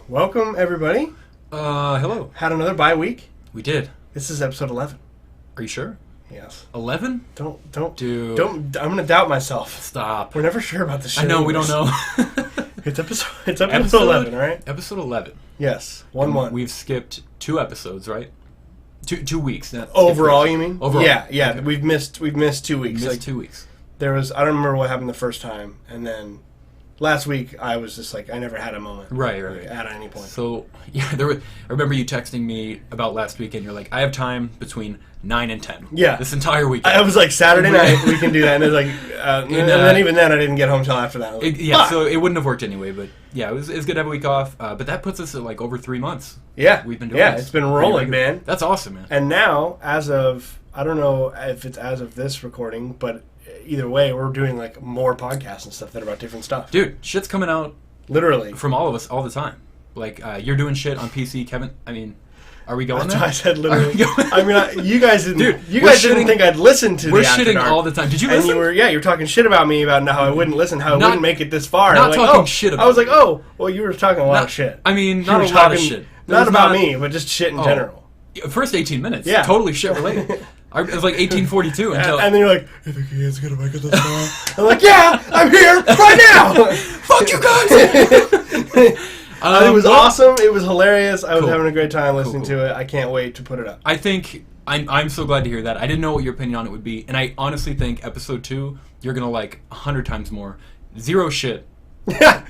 Welcome, everybody. Hello. Had another bye week. We did. This is episode 11. Are you sure? Yes. 11? Dude. I'm gonna doubt myself. Stop. We're never sure about this shit. I know, we don't know. It's episode 11, right? Episode 11. Yes. 1-1. We've skipped 2 episodes, right? Two weeks. Overall, you mean? Overall. Yeah. Okay. We've missed 2 weeks. Missed 2 weeks. I don't remember what happened the first time, and then last week I was just like, I never had a moment. Right. At any point. So, yeah, I remember you texting me about last weekend. You're like, I have time between 9 and 10. Yeah. This entire weekend. I was like, Saturday night, we can do that. And it was like, and then even then, I didn't get home till after that. Like, so it wouldn't have worked anyway. But yeah, it was good to have a week off. But that puts us at like over 3 months. Yeah. We've been doing this. It's been rolling, man. That's awesome, man. And now, as of, I don't know if it's as of this recording, but either way, we're doing like more podcasts and stuff that are about different stuff. Dude, shit's coming out literally from all of us all the time. Like, you're doing shit on PC, Kevin. I mean, are we going That's there? what I said literally. I mean, you guys didn't. Dude, you guys didn't think I'd listen to. We're the After shitting Dark. all the time. Did you and listen? You were talking shit about me about how I wouldn't listen, how I wouldn't make it this far. Not like, talking shit about. I was like, oh, well, you were talking a lot of shit. I mean, You not were a lot of talking- shit. Not about me, but just shit in general. First 18 minutes, Yeah. totally shit related. It was like 1842 until. And then you're like, I think he is gonna make it this far. I'm like, yeah, I'm here right now. Fuck you guys. It was awesome. It was hilarious. I was Cool. having a great time listening Cool. to it. I can't wait to put it up. I think I'm so glad to hear that. I didn't know what your opinion on it would be, and I honestly think episode 2 you're gonna like 100 times more. Zero shit.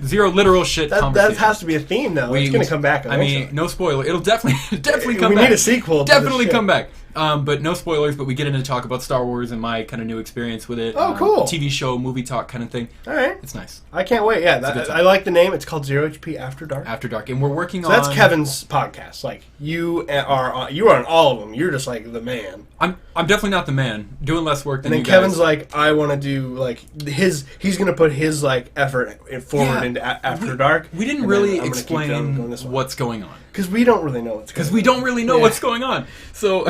Zero literal shit. That has to be a theme, though. It's going to come back eventually. I mean, no spoiler. It'll definitely come back. We need a sequel. Definitely come back. But no spoilers. But we get into talk about Star Wars and my kind of new experience with it. Oh, cool. TV show, movie talk kind of thing. All right. It's nice. I can't wait. Yeah, I like the name. It's called ZeroHP After Dark. After Dark, and we're working on. That's Kevin's podcast. Like you are on all of them. You're just like the man. I'm definitely not the man. Doing less work than and then you Kevin's guys. like, I want to do like his. He's gonna put his like effort forward into After Dark. We didn't really explain what's going on because we don't really know what's going on. Because we don't really know what's going on. So.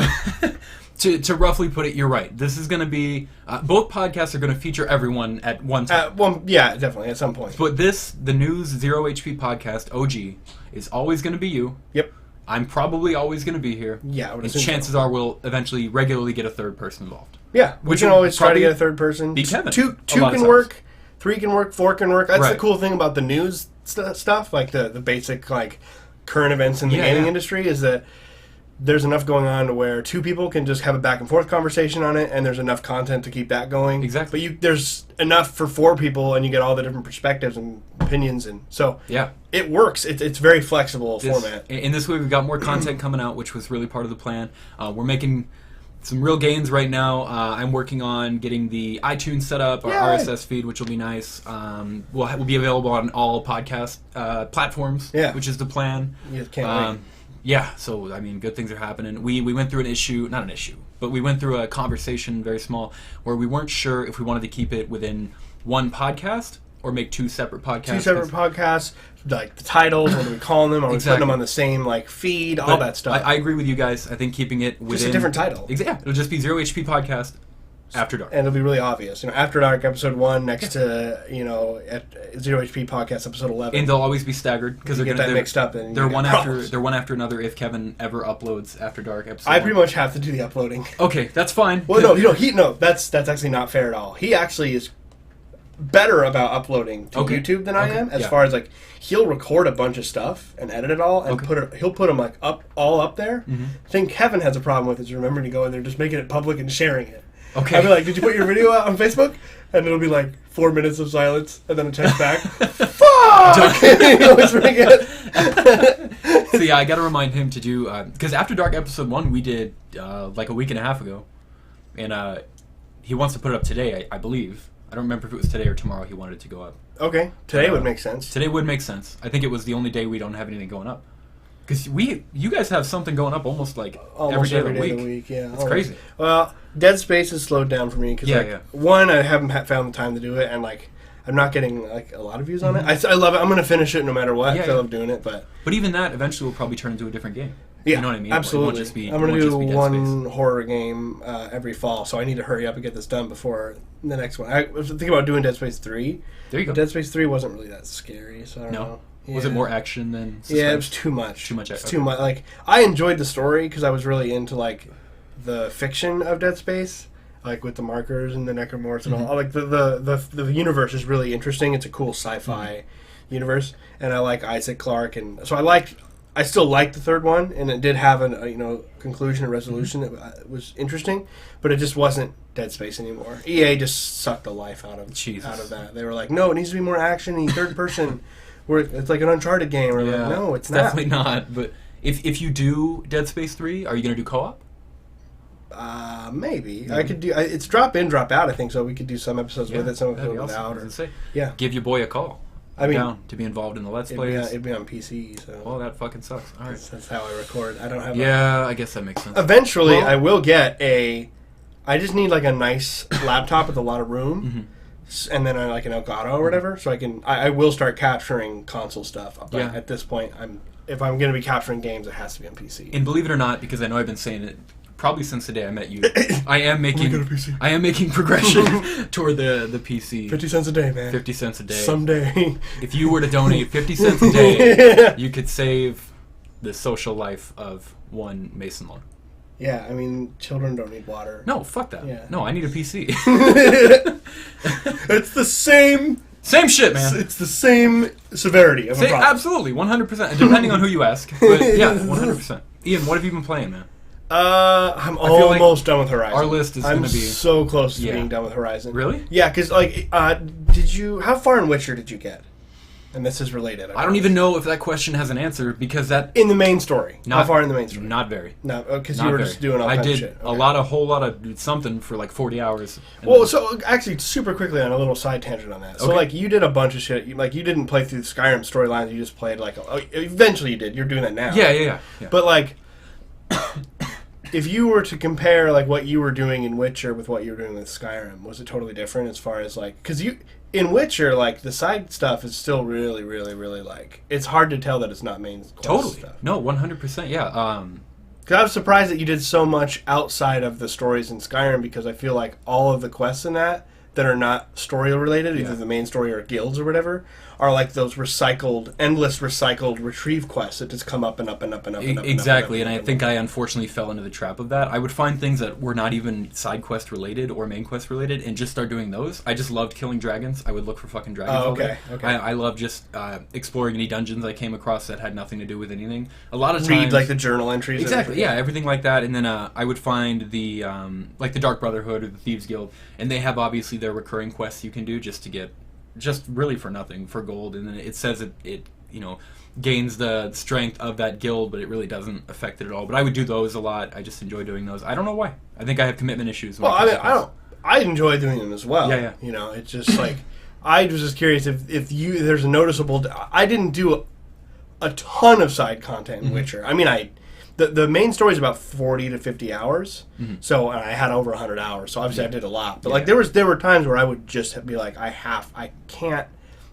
To roughly put it, you're right. This is going to be... both podcasts are going to feature everyone at one time. Yeah, definitely, at some point. But the news Zero HP podcast, OG, is always going to be you. Yep. I'm probably always going to be here. Yeah, I would and assume chances are we'll eventually regularly get a third person involved. Yeah, we can always try to get a third person. Be Kevin. Two can work, 3 can work, 4 can work. That's the cool thing about the news stuff, like the basic like current events in the gaming industry, is that there's enough going on to where 2 people can just have a back and forth conversation on it, and there's enough content to keep that going. Exactly. But there's enough for 4 people, and you get all the different perspectives and opinions, and so it works. It's very flexible format. In this way, we've got more content coming out, which was really part of the plan. We're making some real gains right now. I'm working on getting the iTunes set up, our RSS feed, which will be nice. We'll be available on all podcast platforms, which is the plan. You can't wait. Yeah, so, I mean, good things are happening. We went through but we went through a conversation, very small, where we weren't sure if we wanted to keep it within one podcast or make 2 separate podcasts. 2 separate podcasts, like the titles, what do we call them? Are we putting them on the same like feed, all that stuff? I agree with you guys. I think keeping it within... Just a different title. Yeah, it'll just be Zero HP Podcast After Dark. And it'll be really obvious. After Dark episode 1 next to, at Zero HP Podcast episode 11. And they'll always be staggered because they're get that mixed up. And they're one after another if Kevin ever uploads After Dark episode. I pretty much have to do the uploading. Okay, that's fine. Well, that's actually not fair at all. He actually is better about uploading to YouTube than I am, as far as like he'll record a bunch of stuff and edit it all and he'll put them like all up there. The thing Kevin has a problem with is remembering to go in there, just making it public and sharing it. Okay. I'll be like, did you put your video out on Facebook? And it'll be like 4 minutes of silence, and then a text back. Fuck! He always forget. So yeah, I got to remind him to do because After Dark episode 1 we did like a week and a half ago, and he wants to put it up today, I believe. I don't remember if it was today or tomorrow he wanted it to go up. Okay, today would make sense. Today would make sense. I think it was the only day we don't have anything going up. Because you guys have something going up almost every day of the week. Yeah, it's crazy. Well, Dead Space has slowed down for me because one, I haven't found the time to do it, and like I'm not getting like a lot of views on it. I love it. I'm going to finish it no matter what. I love doing it, but even that eventually will probably turn into a different game. Yeah, you know what I mean? Absolutely. I'm going to do one horror game every fall, so I need to hurry up and get this done before the next one. I was thinking about doing Dead Space 3. There you go. But Dead Space 3 wasn't really that scary, so I don't know. Was it more action than suspense? Yeah, it was too much. Too much. It's too much. Like, I enjoyed the story because I was really into like the fiction of Dead Space, like with the markers and the necromorphs and all. Like the universe is really interesting. It's a cool sci-fi universe, and I like Isaac Clarke, and so I still liked the third one, and it did have a conclusion and resolution that was interesting, but it just wasn't Dead Space anymore. EA just sucked the life out of that. They were like, no, it needs to be more action, third person. It's like an Uncharted game. We're like, no, it's not. Definitely not. But if you do Dead Space 3, are you going to do co-op? Maybe. I could do. It's drop in, drop out. I think so. We could do some episodes with it, some episodes without. Give your boy a call. I'm down to be involved in the Let's Plays. It'd be on PC. So. Well, that fucking sucks. All right. That's how I record. I don't have. I guess that makes sense. Eventually, I will get a. I just need like a nice laptop with a lot of room. And then like an Elgato or whatever, so I will start capturing console stuff. But at this point, if I'm going to be capturing games, it has to be on PC. And believe it or not, because I know I've been saying it probably since the day I met you, I am making progression toward the PC. 50 cents a day, man. 50 cents a day. Someday. If you were to donate 50 cents a day, you could save the social life of one Mason Lawn. Yeah, I mean, children don't need water. No, fuck that. Yeah. No, I need a PC. It's the same shit, man. It's the same severity of a problem. Absolutely, 100%. Depending on who you ask. But yeah, 100%. Ian, what have you been playing, man? I'm almost done with Horizon. Our list is going to be... I'm so close to being done with Horizon. Really? Yeah, because, how far in Witcher did you get? And this is related. I don't even know if that question has an answer, because that... In the main story. How far in the main story? Not very. No, because you were just doing all kinds of shit. I did a whole lot of something for like 40 hours. Well, so actually, super quickly on a little side tangent on that. So, you did a bunch of shit. You didn't play through the Skyrim storylines. You just played, eventually you did. You're doing that now. Yeah. But, if you were to compare, what you were doing in Witcher with what you were doing with Skyrim, was it totally different as far as, because in Witcher, the side stuff is still really, really, really, it's hard to tell that it's not main quest stuff. No, 100%, yeah. Because I was surprised that you did so much outside of the stories in Skyrim, because I feel like all of the quests in that are not story-related, either the main story or guilds or whatever, are those endless recycled retrieve quests that just come up and up and up and up and up. Exactly, and I think I unfortunately fell into the trap of that. I would find things that were not even side quest related or main quest related and just start doing those. I just loved killing dragons. I would look for fucking dragons all day. I love just exploring any dungeons I came across that had nothing to do with anything. A lot of times... Read, the journal entries. Exactly, yeah, everything like that. And then I would find the Dark Brotherhood or the Thieves Guild, and they have obviously their recurring quests you can do just really for nothing, for gold, and then it says it gains the strength of that guild, but it really doesn't affect it at all. But I would do those a lot. I just enjoy doing those. I don't know why. I think I have commitment issues. Well, I enjoy doing them as well. Yeah. It's just I was just curious if there's a noticeable... I didn't do a ton of side content in Witcher. I mean, The main story is about 40 to 50 hours, so and I had over 100 hours, so obviously I did a lot. But there were times where I would just be like, I can't.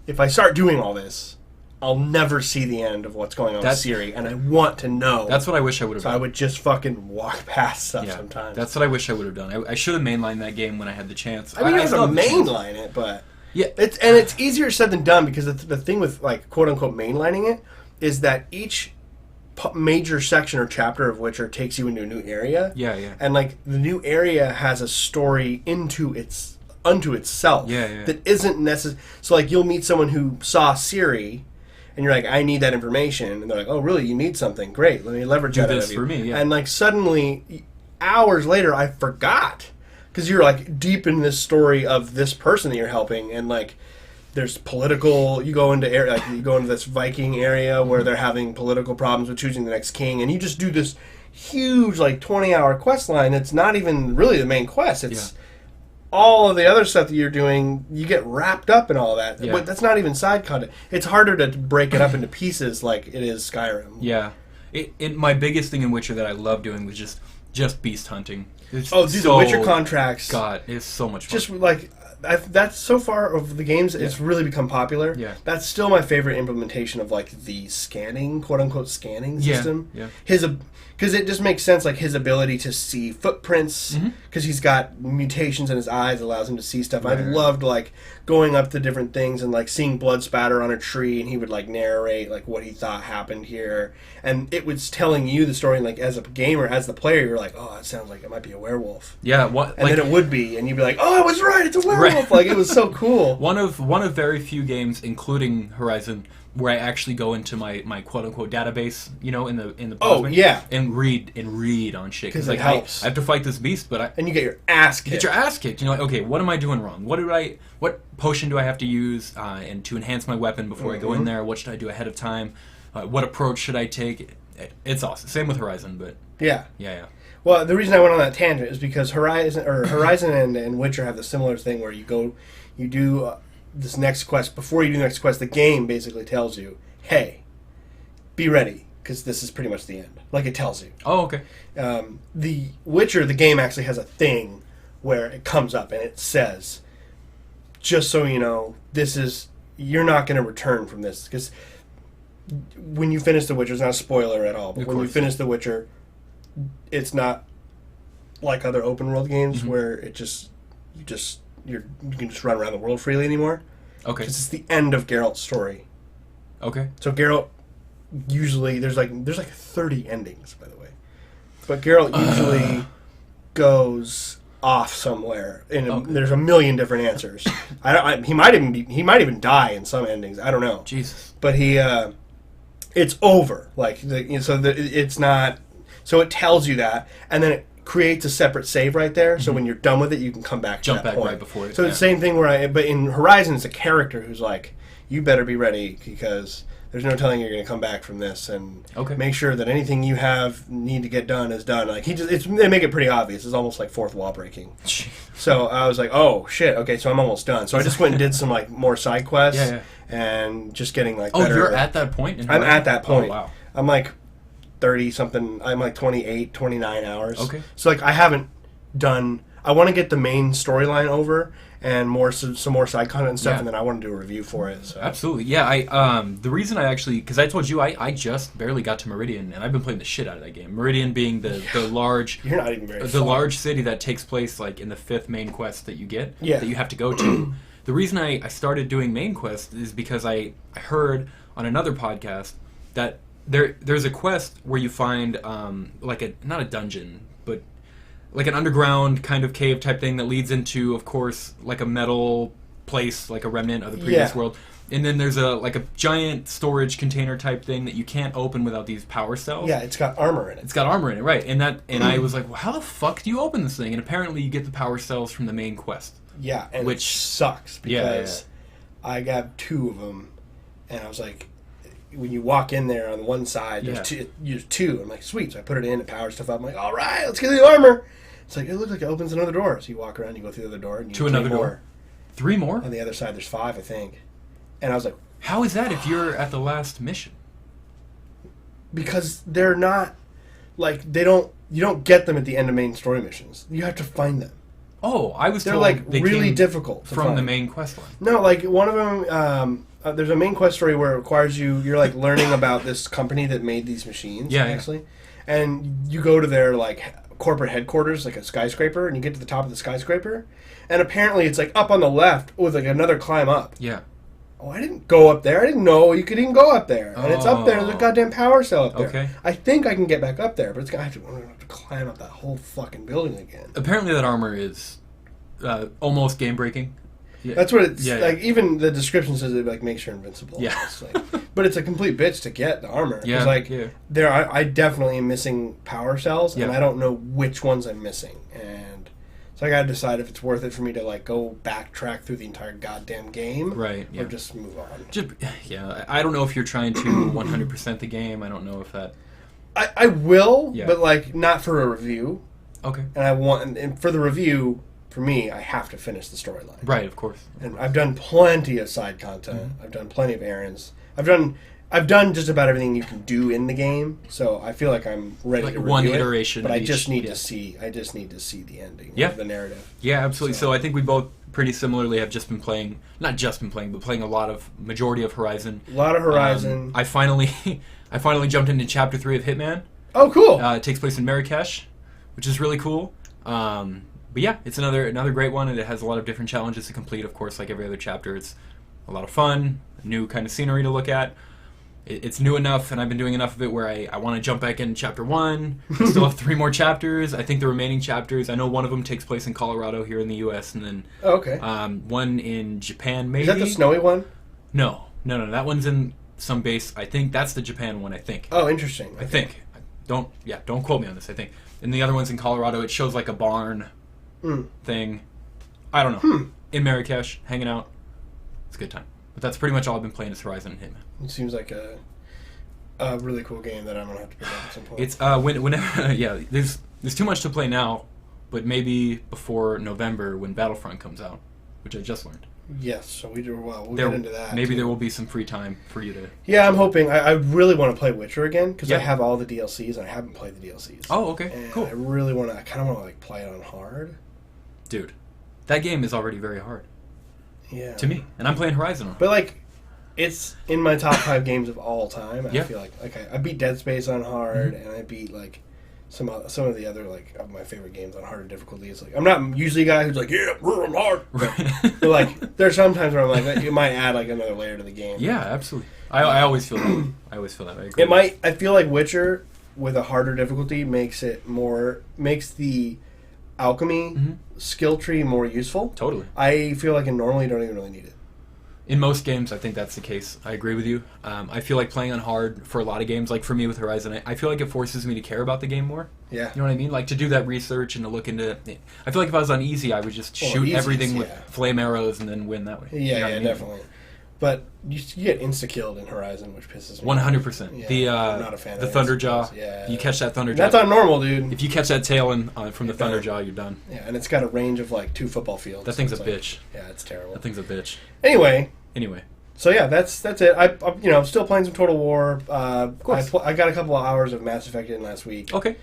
If I start doing all this, I'll never see the end of what's going on with Ciri, and I want to know. That's what I wish I would have done. So I would just fucking walk past stuff sometimes. That's what I wish I would have done. I should have mainlined that game when I had the chance. I mean, I have to mainline it, but it's easier said than done, because the thing with quote unquote mainlining it is that each major section or chapter of Witcher takes you into a new area. Yeah. And the new area has a story unto itself. Yeah. That isn't necessary. So you'll meet someone who saw Ciri, and you're like, I need that information, and they're like, oh really, you need something? Great, let me leverage that this for me. Yeah. And suddenly, hours later, I forgot, because you're deep in this story of this person that you're helping, and there's political. You go into this Viking area where they're having political problems with choosing the next king, and you just do this huge 20-hour quest line. That's not even really the main quest. It's all of the other stuff that you're doing. You get wrapped up in all of that. But that's not even side content. It's harder to break it up into pieces like it is Skyrim. Yeah. My biggest thing in Witcher that I love doing was just beast hunting. The Witcher contracts. God, it's so much fun. Just that's so far of the games, it's really become popular. Yeah. That's still my favorite implementation of like the scanning, quote unquote scanning system. Yeah. Because it just makes sense, like his ability to see footprints, because he's got mutations in his eyes, allows him to see stuff. I loved like going up to different things and like seeing blood spatter on a tree, and he would like narrate like what he thought happened here, and it was telling you the story. And like as a gamer, as the player, you're like, oh, it sounds like it might be a werewolf. Yeah, what? And then it would be, and you'd be like, oh, I was right, it's a werewolf. Like it was so cool. One of very few games, including Horizon, where I actually go into my quote unquote database, in the and read on shit, because like I have to fight this beast, but and you get your ass kicked. Get your ass kicked. Like, okay, what am I doing wrong? What potion do I have to use and to enhance my weapon before I go in there? What should I do ahead of time? What approach should I take? It's awesome. Same with Horizon, but yeah. Well, the reason I went on that tangent is because Horizon and Witcher have the similar thing where you do this next quest. Before you do the next quest, the game basically tells you, hey, be ready, because this is pretty much the end. Like, it tells you. Oh, okay. The Witcher, the game actually has a thing where it comes up and it says, just so you know, you're not going to return from this. Because when you finish The Witcher, it's not a spoiler at all, but when you finish The Witcher, it's not like other open world games where you can just run around the world freely anymore. Okay. Because it's the end of Geralt's story. Okay. So Geralt usually there's like 30 endings, by the way. But Geralt usually goes off somewhere, and there's a million different answers. He might even die in some endings. I don't know. Jesus. But it's over. It's not. So it tells you that, and then it creates a separate save right there, so when you're done with it, you can come back to that point. Right before it. So it's the same thing but in Horizon, it's a character who's like, you better be ready, because there's no telling you're going to come back from this, and make sure that anything you need to get done is done. Like they make it pretty obvious. It's almost like fourth wall breaking. So I was like, oh shit, okay, so I'm almost done. So I just went and did some like more side quests, and just getting like better. Oh, you're at that point? I'm at that point. Oh, wow. I'm like 30-something, I'm like 28, 29 hours. Okay. So like I haven't done, I want to get the main storyline over and some more side content and stuff, and then I want to do a review for it. So. Absolutely. Yeah, the reason I actually, because I told you I just barely got to Meridian, and I've been playing the shit out of that game. Meridian being the large, you're not even very large city that takes place like in the 5th main quest that you get, that you have to go to. The reason I started doing main quest is because I heard on another podcast that there's a quest where you find not a dungeon, but like an underground kind of cave type thing that leads into, of course, like a metal place, like a remnant of the previous world. And then there's a giant storage container type thing that you can't open without these power cells. Yeah, it's got armor in it. It's got armor in it, right? And I was like, well, how the fuck do you open this thing? And apparently you get the power cells from the main quest. Yeah, and which sucks because I got 2 of them, and I was like, when you walk in there on the one side, there's two. I'm like, sweet. So I put it in, it powers stuff up. I'm like, all right, let's get the armor. It's like, it looks like it opens another door. So you walk around, you go through the other door. And you to another door? 3 more? On the other side, there's 5, I think. And I was like, how is that if you're at the last mission? Because they're not, like, you don't get them at the end of main story missions. You have to find them. Oh, I was told like they really difficult to from find. The main quest line. No, like one of them. There's a main quest story where it requires you're like learning about this company that made these machines. Actually, and you go to their like corporate headquarters, like a skyscraper, and you get to the top of the skyscraper, and apparently it's like up on the left with like another climb up. Yeah. Oh, I didn't go up there. I didn't know you could even go up there. And it's up there. There's a goddamn power cell up there. Okay. I think I can get back up there, but I'm gonna have to climb up that whole fucking building again. Apparently that armor is almost game breaking. Yeah. That's what it's like. Even the description says it like makes you invincible. Yeah, but it's a complete bitch to get the armor. Yeah, I definitely am missing power cells, and I don't know which ones I'm missing, and so I got to decide if it's worth it for me to like go backtrack through the entire goddamn game, right? Or just move on. I don't know if you're trying to 100% the game. I don't know if that. I will, but like not for a review. Okay. And and for the review. For me, I have to finish the storyline. Right, of course. And I've done plenty of side content. Mm-hmm. I've done plenty of errands. I've done just about everything you can do in the game. So I feel like I'm ready to review one iteration. But I just need to see. I just need to see the ending. Yeah. Of the narrative. Yeah, absolutely. So I think we both pretty similarly have just been playing, not just been playing, but playing majority of Horizon. A lot of Horizon. I finally jumped into Chapter 3 of Hitman. Oh, cool. It takes place in Marrakesh, which is really cool. But yeah, it's another great one, and it has a lot of different challenges to complete. Of course, like every other chapter, it's a lot of fun, new kind of scenery to look at. It's new enough, and I've been doing enough of it where I want to jump back in Chapter 1. I still have 3 more chapters. I think the remaining chapters, I know one of them takes place in Colorado here in the U.S., and then one in Japan, maybe. Is that the snowy one? No. That one's in some base. I think that's the Japan one, I think. Oh, interesting. I think. Don't quote me on this, I think. And the other one's in Colorado. It shows like a barn thing. I don't know. In Marrakesh, hanging out. It's a good time. But that's pretty much all I've been playing is Horizon and Hitman. It seems like a really cool game that I'm gonna have to pick up at some point. It's whenever there's too much to play now, but maybe before November when Battlefront comes out, which I just learned. Yes, so we do well. We'll get into that. Maybe there will be some free time for you to. Yeah, I'm hoping. I really want to play Witcher again because I have all the DLCs and I haven't played the DLCs. Oh, okay, and cool. I really want to. I kind of want to like play it on hard. Dude, that game is already very hard. Yeah. To me, and I'm playing Horizon on. But like, it's in my top 5 games of all time. I feel like I beat Dead Space on hard, and I beat like some of the other like of my favorite games on harder difficulties. Like I'm not usually a guy who's like I'm hard, but like there's sometimes where I'm like you might add like another layer to the game. Yeah, absolutely. I always feel that. I agree. It might. I feel like Witcher with a harder difficulty makes the alchemy skill tree more useful. Totally. I feel like in normal you don't even really need it. In most games, I think that's the case. I agree with you. I feel like playing on hard for a lot of games, like for me with Horizon, I feel like it forces me to care about the game more. Yeah. You know what I mean? Like to do that research and to look into it. I feel like if I was on easy, I would just shoot everything with flame arrows and then win that way. Yeah, you know what I mean? Definitely. But you get insta-killed in Horizon, which pisses me 100%. Yeah, I'm not a fan the of Thunderjaw. Yeah. You catch that Thunderjaw. That's on normal, dude. If you catch that tail from the Thunderjaw, you're done. Yeah, and it's got a range of like 2 football fields. That thing's a bitch. Yeah, it's terrible. That thing's a bitch. Anyway. So yeah, that's it. I'm still playing some Total War. Of course. I got a couple of hours of Mass Effect in last week. Okay.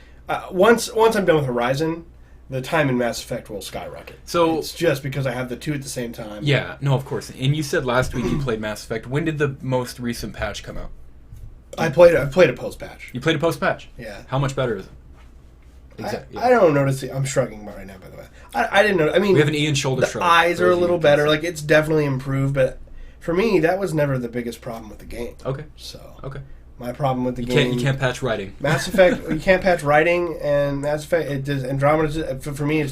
Once I'm done with Horizon, the time in Mass Effect will skyrocket. So it's just because I have the 2 at the same time. Yeah, no, of course. And you said last week you played Mass Effect. When did the most recent patch come out? I played a post-patch. You played a post-patch? Yeah. How much better is it? Exactly. I don't notice it. I'm shrugging right now, by the way. I didn't know. I mean, we have an Ian shoulder shrug. The eyes are a little better. Like, it's definitely improved, but for me, that was never the biggest problem with the game. Okay. Okay. My problem with the game... You can't patch writing. Mass Effect, you can't patch writing, and Mass Effect, Andromeda, for me,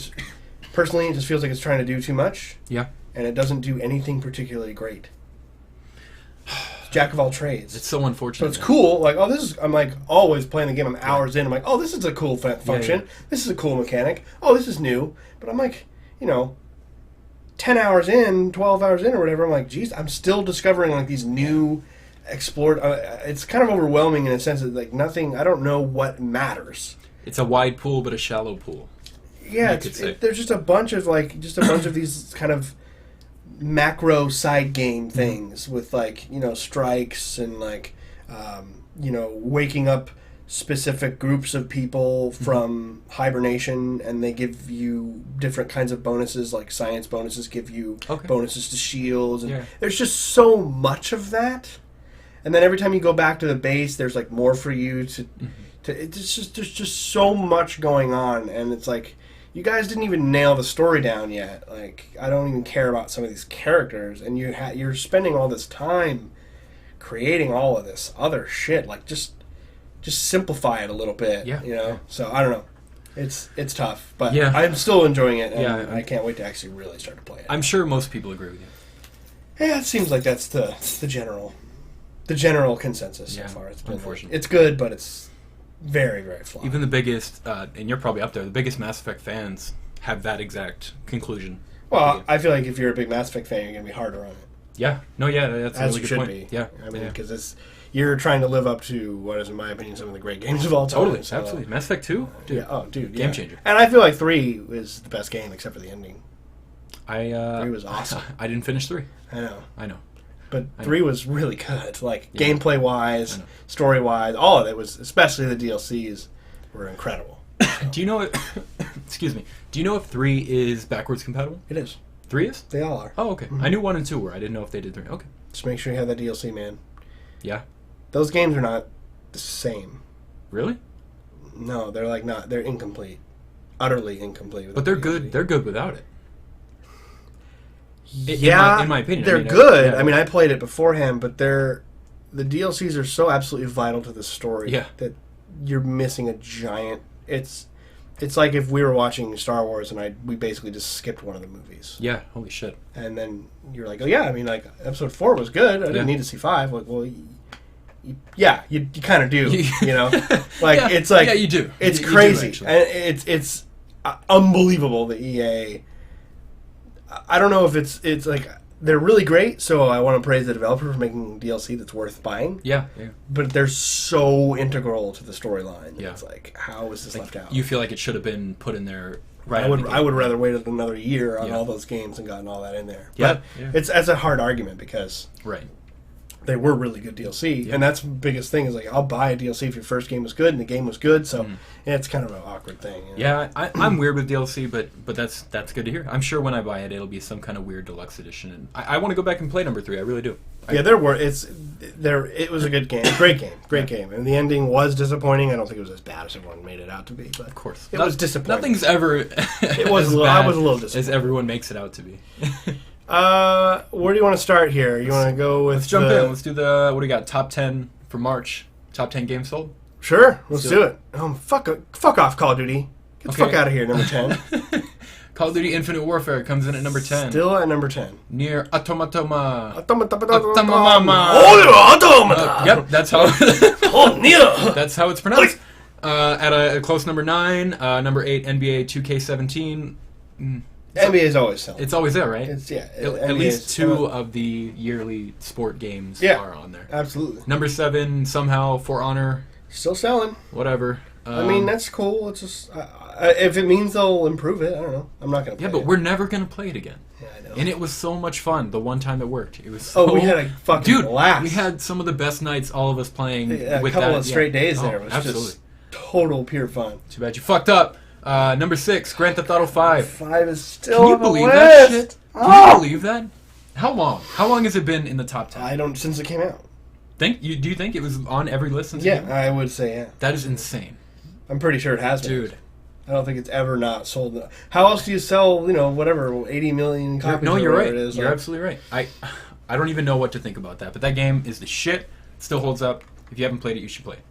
personally, it just feels like it's trying to do too much. Yeah. And it doesn't do anything particularly great. It's jack of all trades. It's so unfortunate. So it's cool. Like, I'm like always playing the game. I'm hours in. I'm like, this is a cool function. Yeah. This is a cool mechanic. This is new. But I'm like, 10 hours in, 12 hours in or whatever. I'm like, geez, I'm still discovering like these new... explored. It's kind of overwhelming in a sense that like nothing. I don't know what matters. It's a wide pool, but a shallow pool. Yeah, there's just a bunch of these kind of macro side game things with like strikes and like waking up specific groups of people from hibernation, and they give you different kinds of bonuses. Like science bonuses give you bonuses to shields, and there's just so much of that. And then every time you go back to the base, there's like more for you to. It's just there's just so much going on, and it's like you guys didn't even nail the story down yet. Like I don't even care about some of these characters, and you're spending all this time creating all of this other shit. Like just simplify it a little bit. Yeah. So I don't know. It's tough, but I'm still enjoying it, and I can't wait to actually really start to play it. I'm sure most people agree with you. Yeah, it seems like that's the general consensus so far. It's been unfortunate. It's good, but it's very, very flawed. Even the biggest, and you're probably up there, the biggest Mass Effect fans have that exact conclusion. Well, I feel like if you're a big Mass Effect fan, you're going to be harder on it. Yeah. No, yeah, that's a really good point. Be. Yeah. I mean, because you're trying to live up to what is, in my opinion, some of the great games of all time. Totally, absolutely. Mass Effect 2? Dude. Game changer. And I feel like 3 is the best game, except for the ending. 3 was awesome. I didn't finish 3. I know. But I 3 was really good. Like, gameplay-wise, story-wise, all of it was, especially the DLCs, were incredible. Do you know... Excuse me. Do you know if 3 is backwards compatible? It is. 3 is? They all are. Oh, okay. I knew 1 and 2 were. I didn't know if they did 3. Okay. Just make sure you have that DLC, man. Yeah. Those games are not the same. Really? No, they're like not. They're incomplete. Utterly incomplete. But they're good. They're good without it. In my opinion, they're good. I mean, I played it beforehand, but the DLCs are so absolutely vital to the story that you're missing a giant. It's like if we were watching Star Wars and we basically just skipped one of the movies. Yeah, holy shit. And then you're like, oh yeah, I mean, like Episode 4 was good. I didn't need to see 5. Like, well, you kind of do, you know. Like it's like you do. It's you crazy, do, and it's unbelievable that EA. I don't know if it's like they're really great, so I want to praise the developer for making DLC that's worth buying. Yeah. But they're so integral to the storyline. Yeah. It's like, how is this left out? You feel like it should have been put in there right I would rather waited another year on all those games and gotten all that in there. Yeah. But that's a hard argument because they were really good DLC, and that's the biggest thing is like, I'll buy a DLC if your first game was good and the game was good, so it's kind of an awkward thing. You know? Yeah, I'm weird with DLC, but that's good to hear. I'm sure when I buy it, it'll be some kind of weird deluxe edition, and I want to go back and play number 3. I really do. It was a good game, great game, and the ending was disappointing. I don't think it was as bad as everyone made it out to be, but of course, it was disappointing. Nothing's ever. It was. I was a little disappointed as everyone makes it out to be. Where do you want to start here? You want to go with? Let's jump in. Let's do the what do you got? Top 10 for March. Top 10 games sold. Sure, let's do it. Fuck off, Call of Duty. Get the fuck out of here, number 10. Call of Duty Infinite Warfare comes in at number 10. Still at number 10. Near Automata. Yep, that's how. That's how it's pronounced. At a close number 9, number 8, NBA 2K17. NBA is always selling. It's always there, right? At least 2 of the yearly sport games are on there. Absolutely. Number 7, somehow, For Honor. Still selling. Whatever. I mean, that's cool. It's just if it means they'll improve it, I don't know. I'm not going to play it. Yeah, but we're never going to play it again. Yeah, I know. And it was so much fun the one time it worked. It was so... we had a fucking blast. We had some of the best nights, all of us playing with a couple of straight days there. It was absolutely. Just total pure fun. Too bad you fucked up. Number 6, Grand Theft Auto 5. 5 is still Can you on the believe list? that shit? Can you believe that? How long? How long has it been in the top 10? I don't, since it came out. Do you think it was on every list since it came out? I would say, yeah. That is insane. I'm pretty sure it has been. Dude. I don't think it's ever not sold. How else do you sell, whatever, 80 million copies? No, you're right. It is, you're absolutely right. I don't even know what to think about that, but that game is the shit. It still holds up. If you haven't played it, you should play it.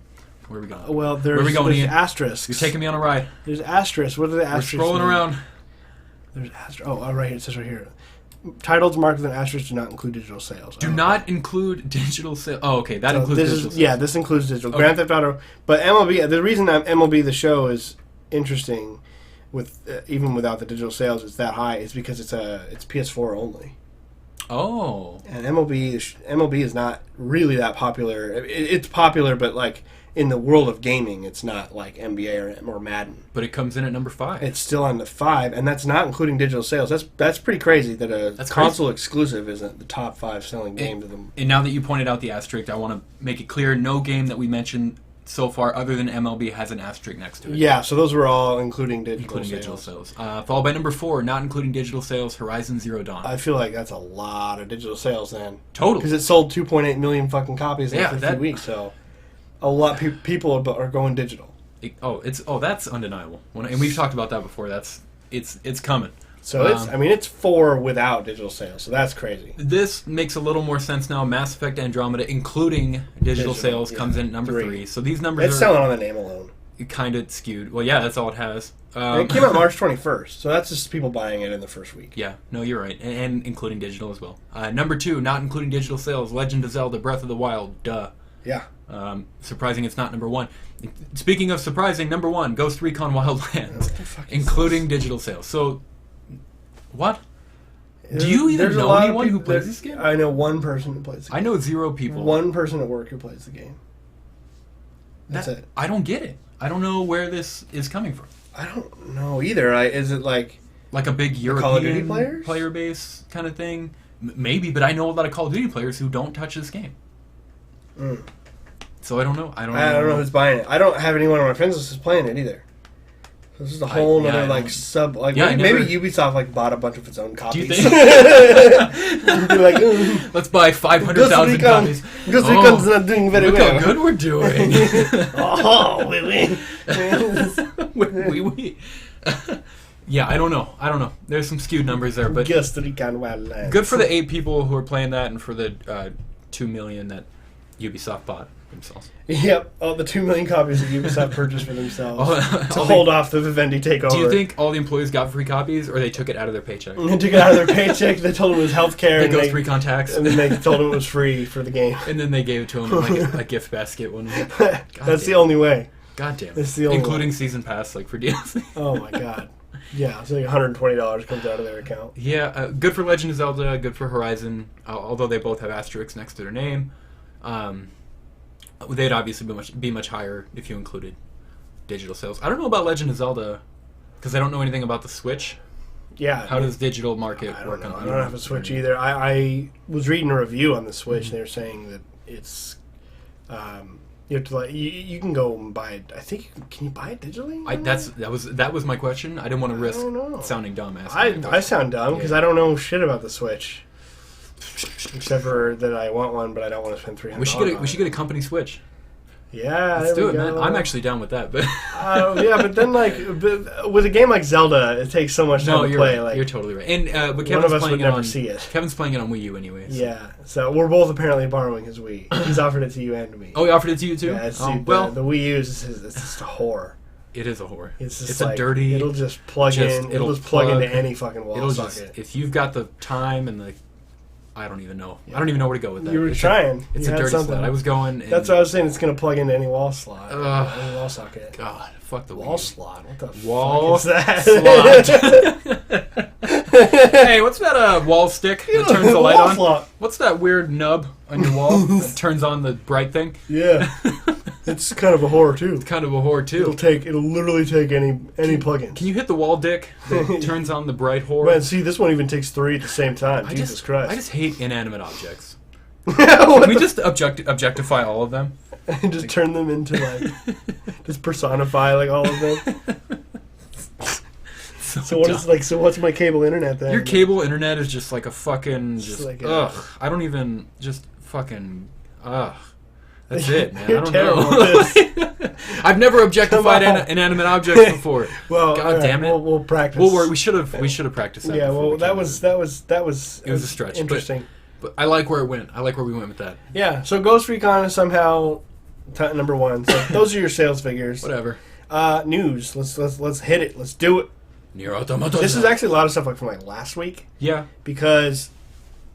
Where are we going? Well, there's asterisks. You're taking me on a ride. There's asterisks. What are the asterisks? We're scrolling around. There's asterisks. Oh, right. It says right here. Titles marked with an asterisk do not include digital sales. Do not include digital sales. Oh, okay. That includes digital sales. Yeah, this includes digital. Okay. Grand Theft Auto. But MLB, the reason MLB The Show is interesting, with even without the digital sales, it's that high, is because it's PS4 only. Oh. And MLB is not really that popular. It's popular, but like in the world of gaming, it's not like NBA or Madden. But it comes in at number 5. It's still on the 5, and that's not including digital sales. That's pretty crazy that that's console exclusive isn't the top 5 selling games of them. And now that you pointed out the asterisk, I want to make it clear: no game that we mentioned so far, other than MLB, has an asterisk next to it. Yeah, so those were all including digital sales. Followed by number 4, not including digital sales, Horizon Zero Dawn. I feel like that's a lot of digital sales then. Totally. Because it sold 2.8 million fucking copies in 50 weeks, so a lot of people are going digital. That's undeniable. And we've talked about that before. It's coming. So it's 4 without digital sales, so that's crazy. This makes a little more sense now. Mass Effect Andromeda, including digital sales, comes in at number 3. So these numbers it's selling on the name alone. Kind of skewed. Well, yeah, that's all it has. It came out March 21st, so that's just people buying it in the first week. Yeah, no, you're right, and including digital as well. Number 2, not including digital sales, Legend of Zelda: Breath of the Wild. Duh. Yeah. Surprising it's not number 1. Speaking of surprising, number 1, Ghost Recon Wildlands, including digital sales. So, what? Do you even know anyone who plays this game? I know one person who plays the game. I know 0 people. One person at work who plays the game. That's it. I don't get it. I don't know where this is coming from. I don't know either. Is it like a big European player base kind of thing? Maybe, but I know a lot of Call of Duty players who don't touch this game. So I don't know. I don't know who's buying it. I don't have anyone on my friends list who's playing it either. This is a whole other like sub. Like maybe Ubisoft like bought a bunch of its own copies. Do you think? Be like, let's buy 500,000 copies. Ghost Recon's not doing very well. Look how good we're doing. Oh, we. Yeah, I don't know. There's some skewed numbers there, but Ghost Recon Wildlands. Good for the 8 people who are playing that, and for the 2 million that Ubisoft bought themselves. Yep, all the 2 million copies that Ubisoft purchased for themselves to hold off the Vivendi takeover. Do you think all the employees got free copies, or they took it out of their paycheck? They took it out of their paycheck. They told them it was healthcare. The Ghost Recon tax. And then they told them it was free for the game. And then they gave it to them in like a gift basket. That's the only way. God damn it. That's the only Including way. season pass, like for DLC. Oh my god. Yeah, it's like $120 comes out of their account. Yeah, good for Legend of Zelda, good for Horizon, although they both have asterisks next to their name. They'd obviously be much higher if you included digital sales. I don't know about Legend of Zelda, because I don't know anything about the Switch. Yeah. How does digital market work on the I don't have a Switch either. I was reading a review on the Switch, and they were saying that it's... you have to like you can go and buy it. I think can you buy it digitally? That was my question. I didn't want to risk sounding dumb. I sound dumb because I don't know shit about the Switch, except for that I want one, but I don't want to spend $300. We should get a company Switch. Yeah, let's do it, man. I'm actually down with that, but yeah, but then with a game like Zelda, it takes so much time to play. Right. You're totally right. And but Kevin's one of us would never see it. Kevin's playing it on Wii U anyways. Yeah, so we're both apparently borrowing his Wii. He's offered it to you and me. Oh, he offered it to you too? Yeah, the Wii U is just a whore. It is a whore. It's like, a dirty. It'll just plug in. It'll just plug into any fucking wall socket. If you've got the time and the. I don't even know. Yeah. I don't even know where to go with that. You were trying. It's a dirty slot. I was going. That's what I was saying. It's going to plug into any wall slot. Any wall socket. God, fuck the wall slot. What the wall fuck is that? Slot. Hey, what's that wall stick that turns the light on? Slot. What's that weird nub on your wall that turns on the bright thing? Yeah. It's kind of a whore too. It's kind of a whore too. It'll literally take any plug-in. Can you hit the wall dick that turns on the bright whore? Man, see, this one even takes 3 at the same time. Jesus Christ. I just hate inanimate objects. Can we just objectify all of them? And just turn them into just personify all of them. So what's my cable internet then? Your cable internet is just like a fucking I don't even That's it, man. I don't know. I've never objectified inanimate objects before. Well, God damn it. We'll practice. We should have practiced that. Yeah, well, that was. It was a stretch. Interesting. But I like where it went. I like where we went with that. Yeah. So Ghost Recon is somehow number 1. So those are your sales figures. Whatever. News. Let's hit it. Let's do it. Nier Automata. This is actually a lot of stuff from last week. Yeah. Because,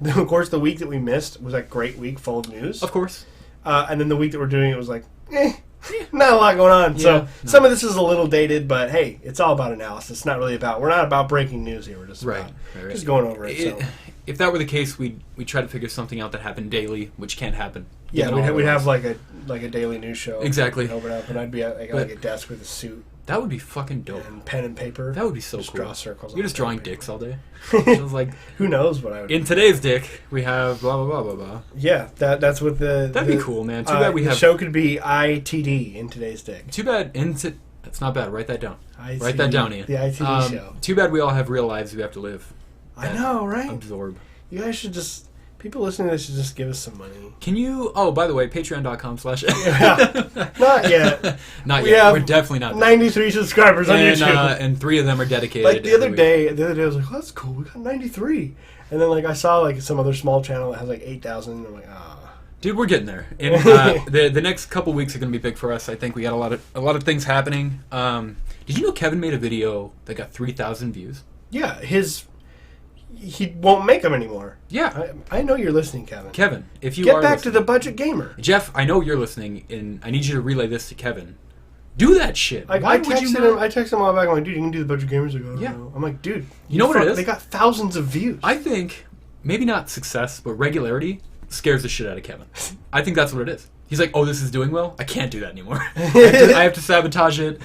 of course, the week that we missed was that great week full of news. Of course. And then the week that we're doing it was not a lot going on. Yeah, some of this is a little dated, but hey, it's all about analysis. We're not about breaking news here. We're just just going over it. If that were the case, we'd try to figure something out that happened daily, which can't happen. Yeah, we'd have like a daily news show. Exactly. Open up, and I'd be at a desk with a suit. That would be fucking dope. And pen and paper. That would be so just cool. Draw circles. You're just drawing dicks all day. Who knows what I would. In today's dick, we have blah blah blah blah blah. Yeah, that's what That'd be cool, man. Too bad we have. The show could be ITD in today's dick. Too bad that's not bad. Write that down. ITD, write that down, Ian. The ITD show. Too bad we all have real lives we have to live. I know, right? Absorb. You guys should just. People listening to this should just give us some money. Can you... Oh, by the way, patreon.com/ Yeah. Not yet. Not yet. We're definitely not. 93 subscribers on YouTube. And 3 of them are dedicated. The other day I was like, well, that's cool. We got 93. And then I saw some other small channel that has 8,000. And I'm like, ah. Dude, we're getting there. And the next couple weeks are going to be big for us. I think we got a lot of things happening. Did you know Kevin made a video that got 3,000 views? Yeah, he won't make them anymore. Yeah. I know you're listening, Kevin. Kevin, if you Get back to the budget gamer. Jeff, I know you're listening, and I need you to relay this to Kevin. Do that shit. I texted him all back. I'm like, dude, you can do the budget gamers. I know. I'm like, dude. You know what it is? They got thousands of views. I think, maybe not success, but regularity scares the shit out of Kevin. I think that's what it is. He's like, oh, this is doing well? I can't do that anymore. I have to sabotage it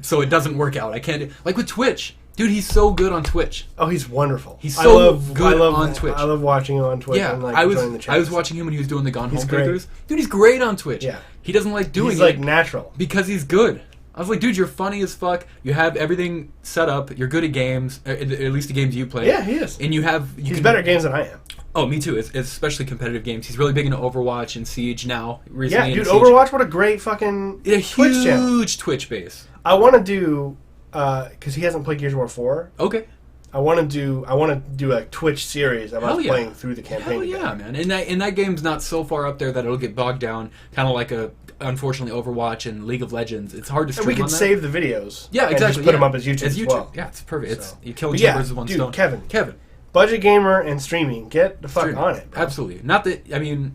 so it doesn't work out. I can't do... Like with Twitch. Dude, he's so good on Twitch. Oh, he's wonderful. He's so good on Twitch. I love watching him on Twitch. Yeah, and, I was watching him when he was doing the Gone Home playthroughs. Great. Dude, he's great on Twitch. Yeah. He doesn't like doing it. He's natural. Because he's good. I was like, dude, you're funny as fuck. You have everything set up. You're good at games, at least the games you play. Yeah, he is. And he's better at games than I am. Oh, me too. It's especially competitive games. He's really big into Overwatch and Siege now. Yeah, dude, Overwatch, what a great fucking Twitch channel. Huge Twitch base. I want to do, because he hasn't played Gears of War 4. Okay. I want to do a Twitch series of us playing through the campaign. Hell yeah, man! And that game's not so far up there that it'll get bogged down. Kind of like unfortunately, Overwatch and League of Legends. It's hard to stream. And we could save the videos. Yeah, exactly. And just put them up as YouTube as well. Yeah, it's perfect. So. You're killing two birds with one stone. Kevin. Budget gamer and streaming. Get the fuck on it, bro. Absolutely. Not that you're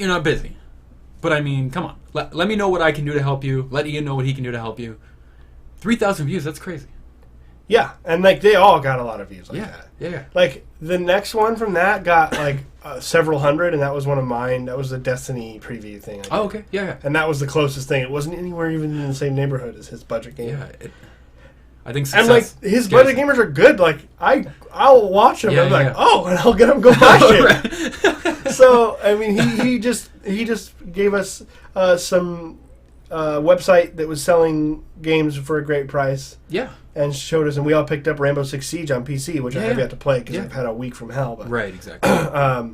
not busy, but I mean, come on. Let me know what I can do to help you. Let Ian know what he can do to help you. 3,000 views. That's crazy. Yeah, and like they all got a lot of views like that. Yeah. Like the next one from that got like several hundred, and that was one of mine. That was the Destiny preview thing. Oh, okay. Yeah. And that was the closest thing. It wasn't anywhere even in the same neighborhood as his budget game. Yeah. I think and like his budget gamers are good. Like I'll watch them. I'm like, oh, and I'll get them go buy shit. So I mean, he just gave us some website that was selling games for a great price. Yeah. And showed us, and we all picked up Rainbow Six Siege on PC, which I have yet to play because I've had a week from hell. But, right, exactly. I'll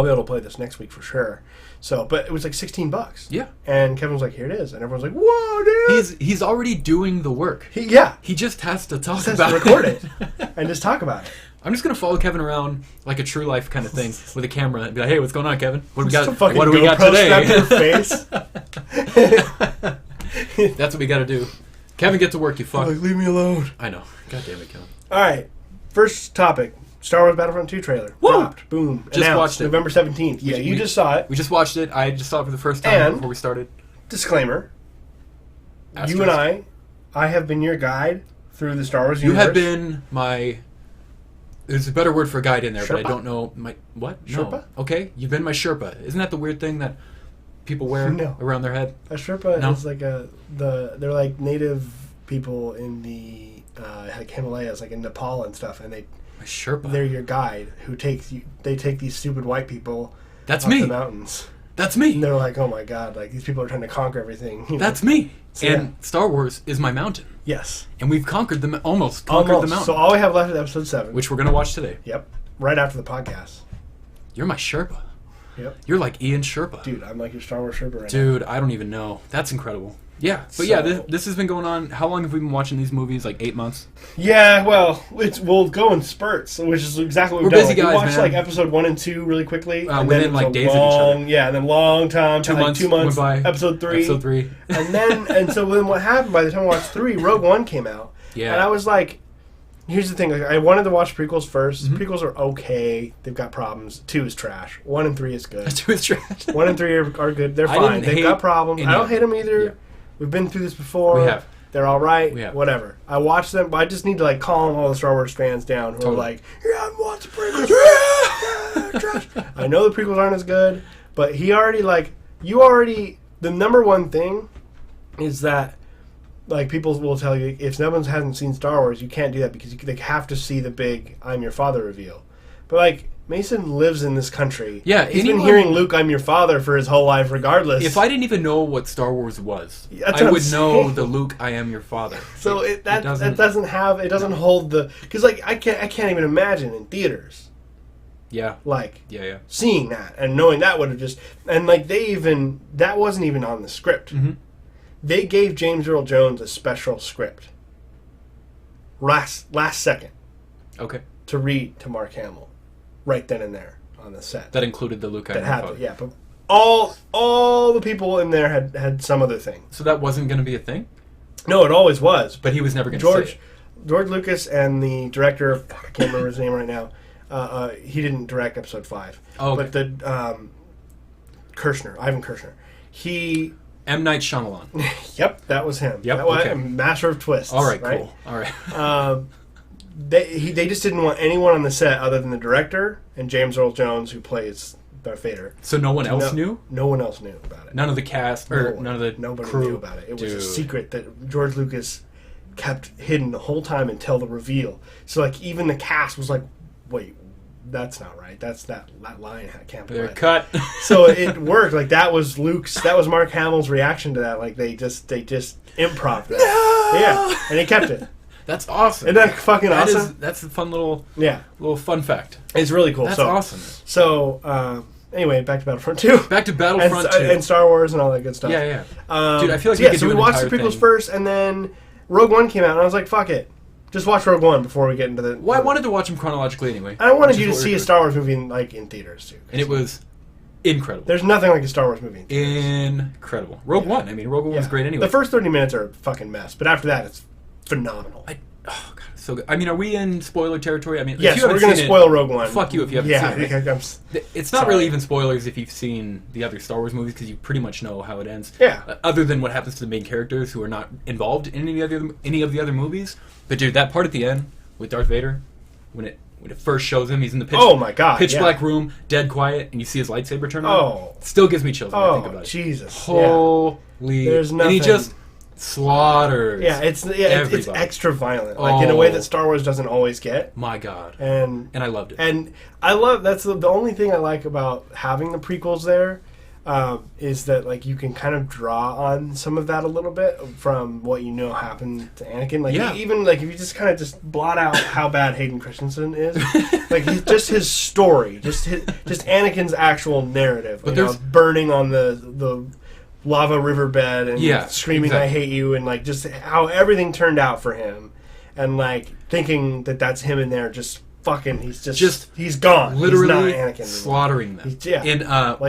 be able to play this next week for sure. So, but it was like $16. Yeah. And Kevin was like, "Here it is," and everyone's like, "Whoa, dude!" He's already doing the work. He just has to talk about it. Record it and just talk about it. I'm just gonna follow Kevin around like a true life kind of thing with a camera and be like, "Hey, what's going on, Kevin? What do we got? What do we got today?" Your face. That's what we got to do. Kevin, get to work, you fuck. Like, leave me alone. I know. God damn it, Kevin. All right. First topic. Star Wars Battlefront II trailer. Woo! Dropped. Boom. Just watched it. November 17th. Yeah, you just saw it. We just watched it. I just saw it for the first time before we started. Disclaimer. You and I have been your guide through the Star Wars universe. You have been my... There's a better word for guide in there, but I don't know... My what? Sherpa? No. Okay. You've been my Sherpa. Isn't that the weird thing that people wear around their head? A Sherpa is like they're like native people in the like Himalayas, like in Nepal and stuff, and they're your guide who they take these stupid white people off the mountains. That's me. And they're like, oh my god, like these people are trying to conquer everything. That's me. So, Star Wars is my mountain. Yes. And we've almost conquered the mountain. So all we have left is episode 7. Which we're going to watch today. Yep. Right after the podcast. You're my Sherpa. Yep. You're like Ian Sherpa. Dude, I'm like your Star Wars Sherpa right now. Dude, I don't even know. That's incredible. Yeah. But this has been going on. How long have we been watching these movies? Like 8 months? Yeah, well, we'll go in spurts, which is exactly what we've done. Busy guys, we watched man. like episode 1 and 2 really quickly. And within then like days of each other. Yeah, and then long time. 2 months. 2 months. Went by. Episode 3. And so then what happened by the time I watched 3, Rogue One came out. Yeah. And I was like, here's the thing. Like, I wanted to watch prequels first. Mm-hmm. Prequels are okay. They've got problems. 2 is trash. 1 and 3 is good. 2 is trash. 1 and 3 are good. They're fine. They've got problems. I don't hate them either. Yeah. We've been through this before. We have. They're all right. We have. Whatever. I watched them, but I just need to like calm all the Star Wars fans down who are like, "Yeah, I watched the prequels. Trash." I know the prequels aren't as good, but the number one thing is that like people will tell you if someone hasn't seen Star Wars, you can't do that because they have to see the big "I'm your father" reveal. But like Mason lives in this country. Yeah, he's been hearing Luke, "I'm your father" for his whole life, regardless. If I didn't even know what Star Wars was, I would know the Luke, "I am your father." So it doesn't hold the because like I can't even imagine in theaters. Yeah. Seeing that and knowing that would have just and like that wasn't even on the script. Mm-hmm. They gave James Earl Jones a special script. Last second. Okay. To read to Mark Hamill, right then and there on the set. That included the Luke. Yeah, but all the people in there had some other thing. So that wasn't going to be a thing. No, it always was. But he was never going to say it. George Lucas and the director, I can't remember his name right now. He didn't direct episode 5. Oh, okay. But the Ivan Kershner, he. M. Night Shyamalan. Yep, that was him. Yep, that was Master of Twists. All right, cool. All right. They just didn't want anyone on the set other than the director and James Earl Jones, who plays Darth Vader. So no one else knew? No one else knew about it. None of the cast none of the nobody crew knew about it. It was a secret that George Lucas kept hidden the whole time until the reveal. So like even the cast was like, wait, that's not right. That line can't be They're right. cut. So it worked. Like that was Mark Hamill's reaction to that. Like they just improv that. No! Yeah, and he kept it. That's awesome. Isn't that fucking awesome? That's a fun little fun fact. It's really cool. That's so awesome. So anyway, back to Battlefront 2. Back to Battlefront 2 and Star Wars and all that good stuff. Yeah. Dude, I feel like so we watched the prequels first, and then Rogue One came out, and I was like, fuck it. Just watch Rogue One before we get into the... Well, I wanted to watch them chronologically anyway. I wanted you to see a Star Wars movie in theaters, too. And it was incredible. There's nothing like a Star Wars movie. Incredible. Rogue One. I mean, Rogue One was great anyway. The first 30 minutes are a fucking mess, but after that, it's phenomenal. Oh, God, so good. I mean, are we in spoiler territory? I mean, yes, we're going to spoil Rogue One. Fuck you if you haven't seen it. It's not really even spoilers if you've seen the other Star Wars movies, because you pretty much know how it ends. Yeah. Other than what happens to the main characters who are not involved in any of the other movies. But dude, that part at the end with Darth Vader, when it first shows him, he's in the pitch black room, dead quiet, and you see his lightsaber turn on. Still gives me chills when I think about it. Jesus. Holy. There's nothing. And he just slaughters. It's extra violent, like in a way that Star Wars doesn't always get. My God. And I loved it. And that's the only thing I like about having the prequels there, is that like you can kind of draw on some of that a little bit from what you know happened to Anakin. Like even like if you just kind of just blot out how bad Hayden Christensen is, like just his story, just Anakin's actual narrative, but there's burning on the lava riverbed and screaming "I hate you," and like just how everything turned out for him, and like thinking that that's him in there, just fucking he's gone, literally he's not Anakin slaughtering them. And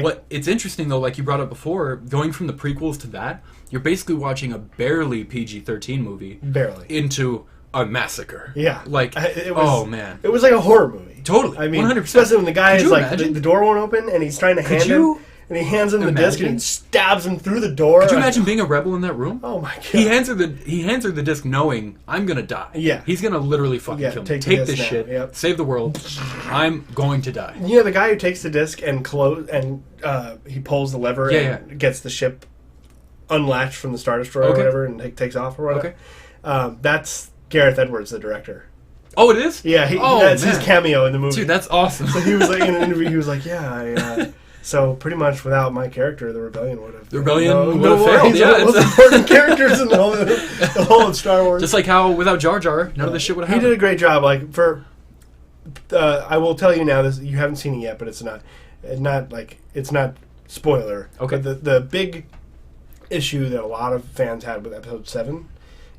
what it's interesting though, like you brought up before, going from the prequels to that, you're basically watching a barely PG-13 movie into a massacre. Like it was, man, it was like a horror movie. Totally, I mean, 100%. Especially when the guy is like the door won't open and he's trying to hand him. And he hands him the disc and he stabs him through the door. Could you imagine being a rebel in that room? Oh my God! He hands her the disc knowing I'm gonna die. Yeah, he's gonna literally fucking kill me. Take this shit. Save the world. I'm going to die. You know the guy who takes the disc and he pulls the lever and gets the ship unlatched from the Star Destroyer or whatever and takes off or whatever. That's Gareth Edwards, the director. Oh, it is? Yeah, that's his cameo in the movie. Dude, that's awesome. So he was like in an interview. He was like, so pretty much without my character, the rebellion would have failed. Yeah, the most important characters in the whole of Star Wars. Just like how without Jar Jar, none of this shit would have happened. He did a great job. Like I will tell you now, this you haven't seen it yet, but it's not spoiler. Okay. But the big issue that a lot of fans had with Episode 7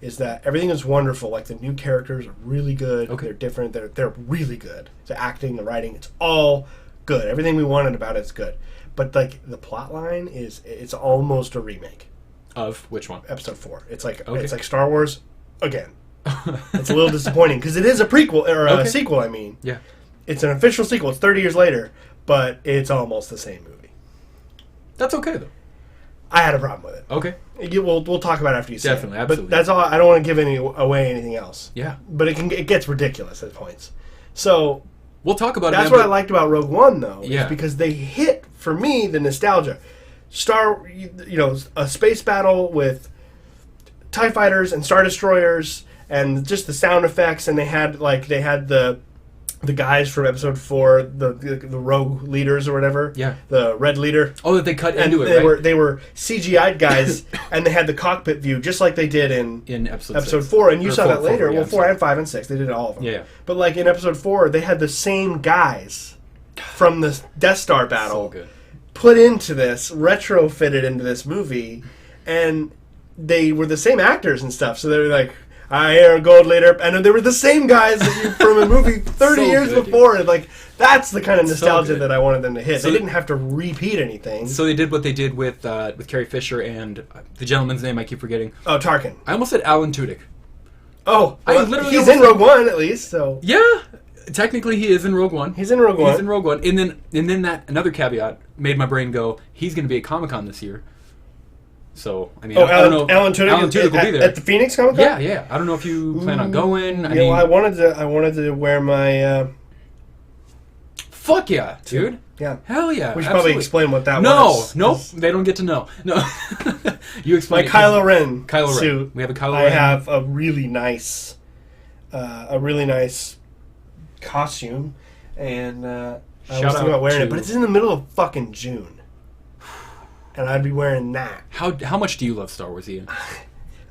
is that everything is wonderful. Like the new characters are really good. Okay. They're different. They're really good. The acting, the writing, it's all good. Everything we wanted about it's good. But like the plot line it's almost a remake. Of which one? Episode 4. It's like Star Wars again. It's a little disappointing because it is a prequel or a sequel, I mean. Yeah. It's an official sequel. It's 30 years later, but it's almost the same movie. That's okay though. I had a problem with it. Okay. We'll talk about it after you see Definitely, it. absolutely. But that's all. I don't want to give away anything else. Yeah. But it gets ridiculous at points. So we'll talk about that's it. That's what I liked about Rogue One, though. Yeah. Is because they hit, for me, the nostalgia. A space battle with TIE fighters and Star Destroyers and just the sound effects, and they had the guys from Episode 4, the rogue leaders or whatever. Yeah. The red leader. Oh, that they cut into it, right? They were CGI'd guys, and they had the cockpit view, just like they did in Episode 4. And you saw that later. 4 and 5 and 6. They did all of them. Yeah. But like in Episode 4, they had the same guys from the Death Star battle put into this, retrofitted into this movie, and they were the same actors and stuff. So they were like, I hear a gold leader, and they were the same guys from a movie 30 years before. And like that's the kind of nostalgia that I wanted them to hit. So they didn't have to repeat anything. So they did what they did with Carrie Fisher and the gentleman's name I keep forgetting. Oh, Tarkin. I almost said Alan Tudyk. Oh, well, he's in Rogue One at least. So yeah, technically he is in Rogue One. He's in Rogue One. He's in Rogue One, and then that another caveat made my brain go, he's going to be at Comic-Con this year. So, I mean, I don't know. Alan Tudyk will be there at the Phoenix Comic Con. Yeah. I don't know if you plan on going. I wanted to wear my. Fuck yeah, dude. Yeah. Hell yeah. We should probably explain what that was. Nope. They don't get to know. No. You explain. My Kylo Ren suit. We have a Kylo Ren. I have a really nice costume. And I was thinking about wearing it, but it's in the middle of fucking June. And I'd be wearing that. How much do you love Star Wars, Ian?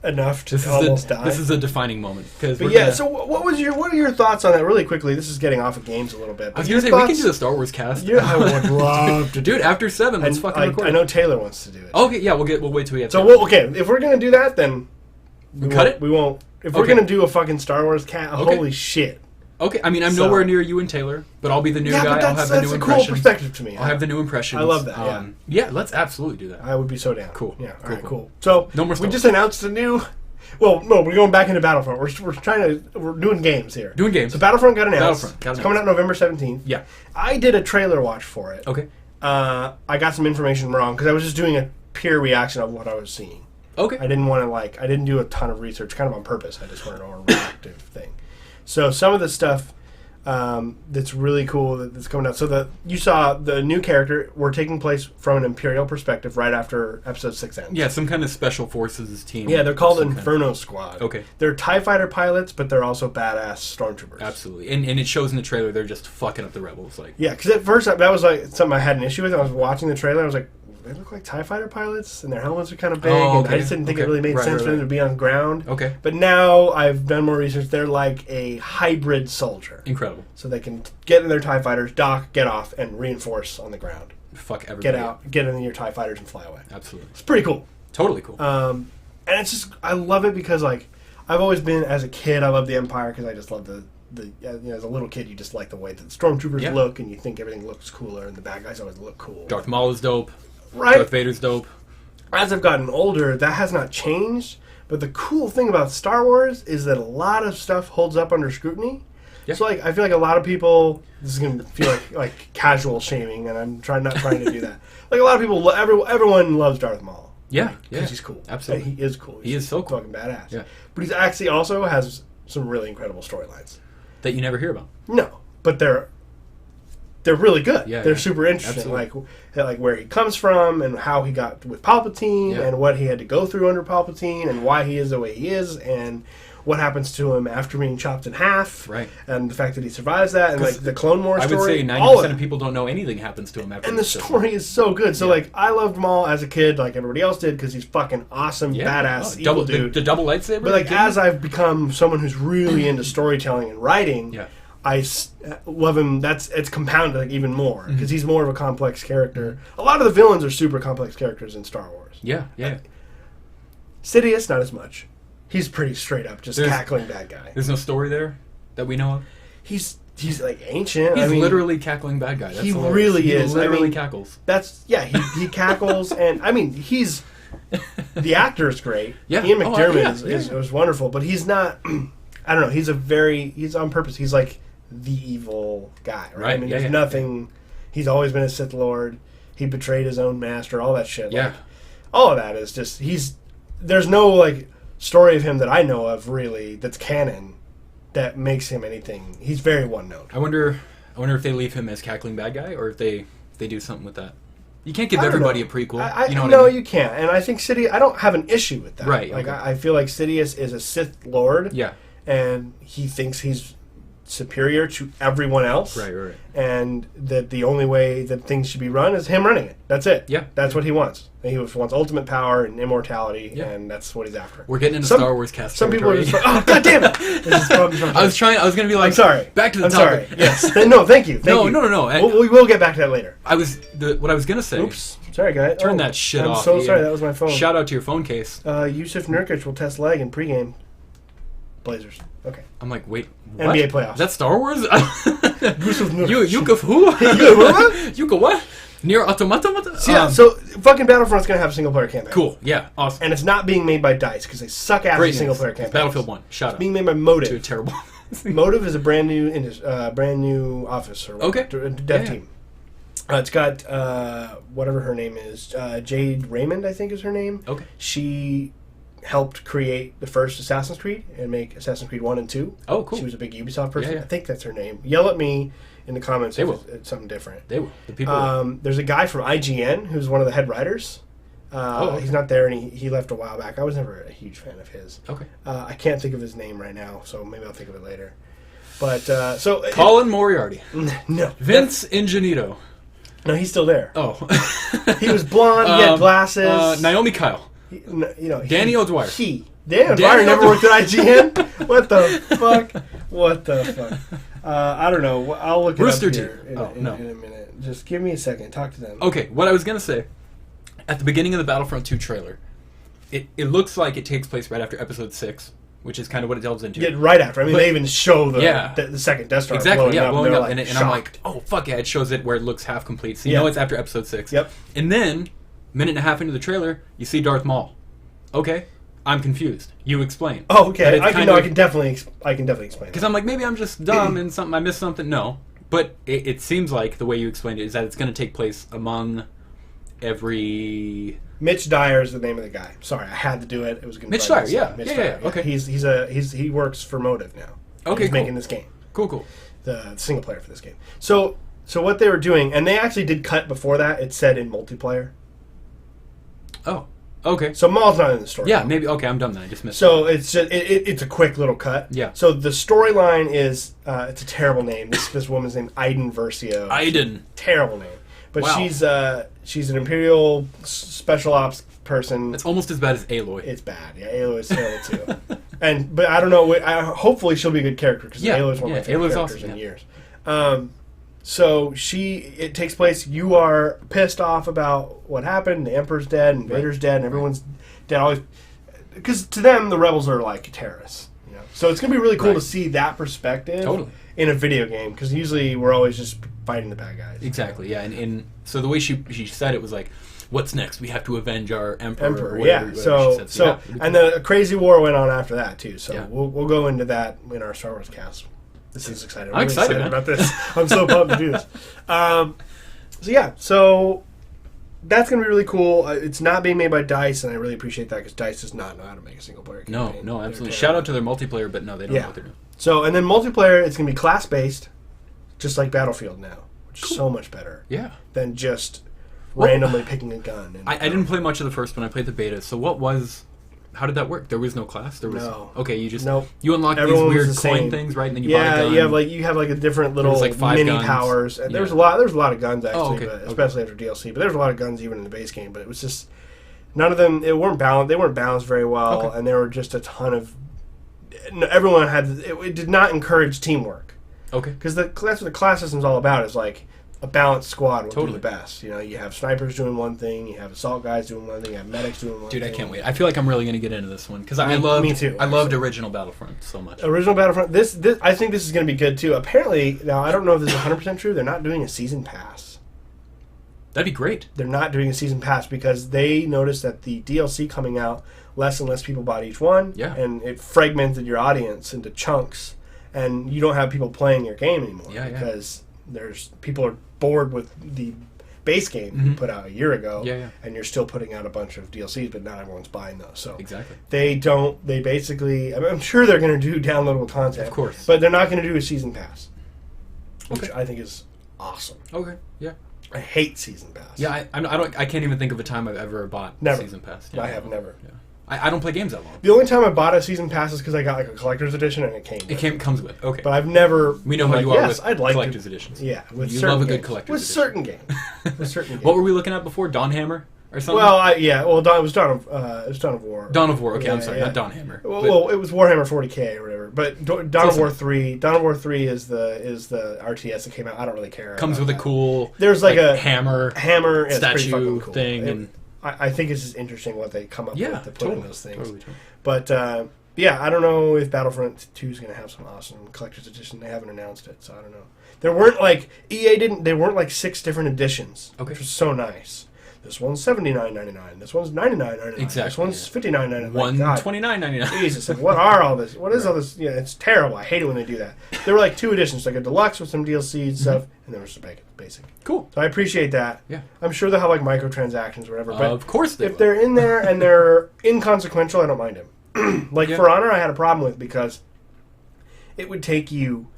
Enough to almost die. This is a defining moment. So what are your thoughts on that really quickly? This is getting off of games a little bit. I was going to say, we can do the Star Wars cast. Yeah, I would love to do it. After 7, let's fucking record. I know Taylor wants to do it. Okay, yeah, we'll wait till we have if we're going to do that, then we cut it? We won't. If we're going to do a fucking Star Wars cast, holy shit. Okay, I mean, I'm nowhere near you and Taylor, but I'll be the new guy. I'll have the new impression. That's a cool perspective to me. I'll have the new impressions. I love that, yeah, let's absolutely do that. I would be so down. Cool. Yeah, all right, cool. So, no more we just announced a new... Well, no, we're going back into Battlefront. We're doing games here. Doing games. So Battlefront got announced. It's coming out November 17th. Yeah. I did a trailer watch for it. Okay. I got some information wrong because I was just doing a pure reaction of what I was seeing. Okay. I didn't want to, I didn't do a ton of research, kind of on purpose. I just wanted to know a reactive thing. So some of the stuff that's really cool that's coming out. So you saw the new character. We're taking place from an Imperial perspective right after Episode 6 ends. Yeah, some kind of special forces team. Yeah, they're called Inferno Squad. Okay. They're TIE fighter pilots, but they're also badass stormtroopers. Absolutely. And it shows in the trailer they're just fucking up the rebels. Yeah, because at first that was something I had an issue with. I was watching the trailer, I was like, they look like TIE fighter pilots, and their helmets are kind of big, and I just didn't think it really made sense for them to be on ground. Okay. But now I've done more research. They're like a hybrid soldier. Incredible. So they can get in their TIE fighters, dock, get off, and reinforce on the ground. Fuck everybody. Get out, get in your TIE fighters, and fly away. Absolutely. It's pretty cool. Totally cool. And it's just, I love it because, I've always been, as a kid, I love the Empire because I just love as a little kid, you just like the way that the stormtroopers look, and you think everything looks cooler, and the bad guys always look cool. Darth Maul is dope. Right. Darth Vader's dope. As I've gotten older, that has not changed. But the cool thing about Star Wars is that a lot of stuff holds up under scrutiny. Yeah. So, I feel like a lot of people... This is going to feel like casual shaming, and I'm not trying to do that. A lot of people... Everyone loves Darth Maul. Yeah. Because he's cool. Absolutely. He is cool. He is so cool. Fucking badass. Yeah. But he's actually also has some really incredible storylines. That you never hear about. No. But they're really good. Yeah, they're super interesting. Like where he comes from and how he got with Palpatine and what he had to go through under Palpatine and why he is the way he is and what happens to him after being chopped in half. Right. And the fact that he survives that and the Clone Wars story. I would say 90% of people don't know anything happens to him after. And the story is so good. So I loved Maul as a kid like everybody else did because he's fucking awesome, badass, evil dude. The double lightsaber? But as I've become someone who's really into storytelling and writing... Yeah. I love him. It's compounded even more because he's more of a complex character. A lot of the villains are super complex characters in Star Wars. Yeah. Sidious, not as much. He's pretty straight up, just cackling bad guy. There's no story there that we know of. He's ancient. He's literally cackling bad guy. That's he hilarious. Really is. He literally cackles. He cackles, and he's the actor is great. Yeah. Ian McDiarmid is wonderful, but he's not. I don't know. He's on purpose. He's like the evil guy, right? There's nothing. He's always been a Sith Lord. He betrayed his own master. All that shit. Yeah. All of that is just there's no story of him that I know of really that's canon that makes him anything. He's very one note. I wonder if they leave him as cackling bad guy or if they do something with that. You can't give everybody a prequel. You can't. And I think Sidious. I don't have an issue with that. Right. I feel like Sidious is a Sith Lord. Yeah. And he thinks he's superior to everyone else. Right. And that the only way that things should be run is him running it. That's it. Yeah. That's what he wants. He wants ultimate power and immortality, and that's what he's after. We're getting into Star Wars cast. Some people are just like, oh, God damn it! I was going to be like, I'm sorry. Back to the I'm topic. sorry. Yes. No, thank you. No. We will get back to that later. What I was going to say. Oops. Sorry, guys. Turn that shit off. I'm so sorry. That was my phone. Shout out to your phone case. Yusuf Nurkic will test leg in pregame. Blazers. Okay. I'm like, wait, what? NBA playoffs. That's Star Wars? Yusuf Nurkic. You who? You go what? Near Automata? So fucking Battlefront's going to have a single-player campaign. Cool. Yeah. Awesome. And it's not being made by DICE because they suck ass at single-player campaigns. Battlefield 1. Shout out. It's being made by Motive. To a terrible... Motive is a brand new office or dev team. It's got whatever her name is, Jade Raymond, I think is her name. Okay. She helped create the first Assassin's Creed and make Assassin's Creed 1 and 2. Oh, cool. She was a big Ubisoft person. Yeah. I think that's her name. Yell at me in the comments if it's something different. They will. The people There's a guy from IGN who's one of the head writers. He's not there, and he left a while back. I was never a huge fan of his. Okay. I can't think of his name right now, so maybe I'll think of it later. But so Colin Moriarty. No, Vince Ingenito. No, he's still there. Oh, he was blonde. He had glasses. Naomi Kyle. Danny O'Dwyer. Danny O'Dwyer never worked at IGN. What the fuck? What the fuck? I don't know. I'll look it Rooster up Teeth. here in a minute. Just give me a second. Talk to them. Okay, what I was gonna say at the beginning of the Battlefront 2 trailer, it looks like it takes place right after Episode 6, which is kind of what it delves into. Yeah, right after. I mean, they even show the second Death Star blowing up. Blowing up, and I'm like, oh fuck yeah! It shows it where it looks half complete, so you know it's after Episode 6. Yep. And then, minute and a half into the trailer, you see Darth Maul. Okay, I'm confused. You explain. Oh, okay. I can definitely explain. Because I'm like, maybe I'm just dumb and I missed something. No, but it seems like the way you explained it is that it's going to take place among every. Mitch Dyer is the name of the guy. Sorry, I had to do it. It was going to Mitch Dyer. Yeah. Mitch Dyer. Okay. He works for Motive now. Okay. He's making this game. Cool. The single player for this game. So what they were doing, and they actually did cut before that. It said in multiplayer. Oh. Okay. So Maul's not in the story. Yeah, maybe. Okay, I'm dumb then. I just missed. So it's just it's a quick little cut. Yeah. So the storyline is it's a terrible name. This woman's named Iden Versio. Iden. Terrible name. But wow. she's an Imperial special ops person. It's almost as bad as Aloy. It's bad. Yeah, Aloy is terrible too. But I don't know. Hopefully she'll be a good character because Aloy's one of my favorite characters in years. So it takes place. You are pissed off about what happened. The Emperor's dead, and Vader's dead, and everyone's dead. Always, because to them the rebels are like terrorists. You know? So it's gonna be really cool to see that perspective in a video game. Because usually we're always just fighting the bad guys. Exactly. Yeah. And so the way she said it was like, "What's next? We have to avenge our emperor." Yeah. So and then a crazy war went on after that too. So we'll go into that in our Star Wars cast. This is exciting. I'm excited about this. I'm so pumped to do this. So that's going to be really cool. It's not being made by DICE, and I really appreciate that because DICE does not know how to make a single player campaign. No, absolutely. Shout out to their multiplayer, but no, they don't know what they're doing. So, and then multiplayer, it's going to be class based, just like Battlefield now, which is so much better. Yeah. Than just randomly picking a gun. I didn't play much of the first one. I played the beta. So how did that work? There was no class. No. Okay, you unlock these weird coin things, right? And then you buy a gun. you have like a different little mini guns. Powers. And there's a lot of guns actually, but especially after DLC. But there's a lot of guns even in the base game. But it was just none of them. They weren't balanced very well, and there were just a ton of. Everyone had. It did not encourage teamwork. Okay. Because that's what the class system's all about. Is like. A balanced squad will do the best. You know, you have snipers doing one thing, you have assault guys doing one thing, you have medics doing one thing. Dude, I can't wait. I feel like I'm really going to get into this one because I loved original Battlefront so much. Original Battlefront. This I think this is going to be good too. Apparently, now I don't know if this is 100% true. They're not doing a season pass. That'd be great. They're not doing a season pass because they noticed that the DLC coming out, less and less people bought each one, and it fragmented your audience into chunks, and you don't have people playing your game anymore because people are bored with the base game you put out a year ago, and you're still putting out a bunch of DLCs, but not everyone's buying those. So they basically, I'm sure they're going to do downloadable content, of course, but they're not going to do a season pass, which I think is awesome. Okay, yeah. I hate season pass. Yeah, I can't even think of a time I've ever bought season pass. I have never. Yeah. I don't play games that long. The only time I bought a season pass is because I got like a collector's edition and it comes with. Okay. But I've never. We know how you are with collector's editions. Yeah, you love a good collector's edition. With certain games. What were we looking at before? Dawn Hammer or something? Well, it was Dawn of War. Dawn of War. Okay, I'm sorry, not Dawn Hammer. Well, it was Warhammer 40K or whatever. But Dawn of War 3. Dawn of War 3 is the RTS that came out. I don't really care. Comes with a cool. There's like a hammer statue cool. thing and. I think it's just interesting what they come up with to put in those things. Totally. But, I don't know if Battlefront 2 is going to have some awesome collector's edition. They haven't announced it, so I don't know. There weren't like, they weren't like 6 different editions, which was so nice. This one's $79.99. This one's $99.99. Exactly. This one's $59.99. One $29.99. Jesus, what are all this? What is all this? Yeah, it's terrible. I hate it when they do that. There were like 2 editions, like a deluxe with some DLC and stuff, and there was the basic. Cool. So I appreciate that. Yeah. I'm sure they'll have like microtransactions or whatever. But of course they if they're in there and they're inconsequential, I don't mind them. For Honor, I had a problem with because it would take you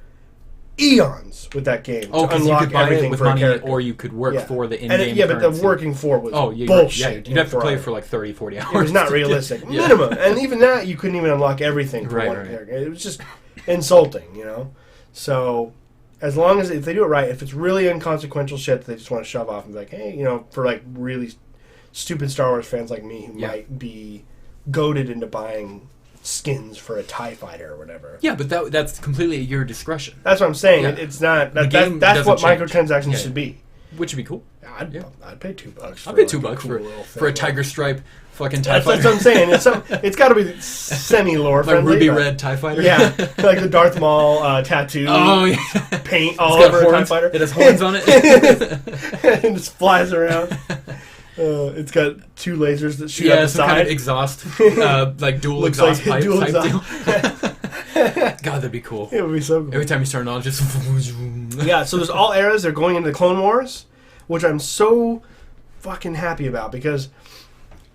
eons with that game to unlock you could buy everything it with for money, a character. or you could work for the in-game but the working for was bullshit. Right. You'd have to play for like 30, 40 hours. It was not realistic. Minimum. And even that, you couldn't even unlock everything for one character. It was just insulting, you know? So as long as if they do it right, if it's really inconsequential shit that they just want to shove off and be like, hey, for like really stupid Star Wars fans like me who might be goaded into buying skins for a TIE fighter or whatever. Yeah, but that's completely at your discretion. That's what I'm saying. Yeah. It's not that's what microtransactions should be. Which would be cool. I'd pay $2. I'd pay $2 for a Tiger Stripe fucking TIE fighter. That's what I'm saying. It's got to be semi-lore friendly. Like ruby red TIE fighter. Yeah, like the Darth Maul tattoo. Oh yeah, paint all over a TIE fighter. It has horns on it. And just flies around. It's got 2 lasers that shoot out the side. Kind of exhaust, like dual exhaust pipe type deal. God, that'd be cool. It would be so cool. Every time you turn it on, just... Yeah, so there's all eras. They're going into the Clone Wars, which I'm so fucking happy about, because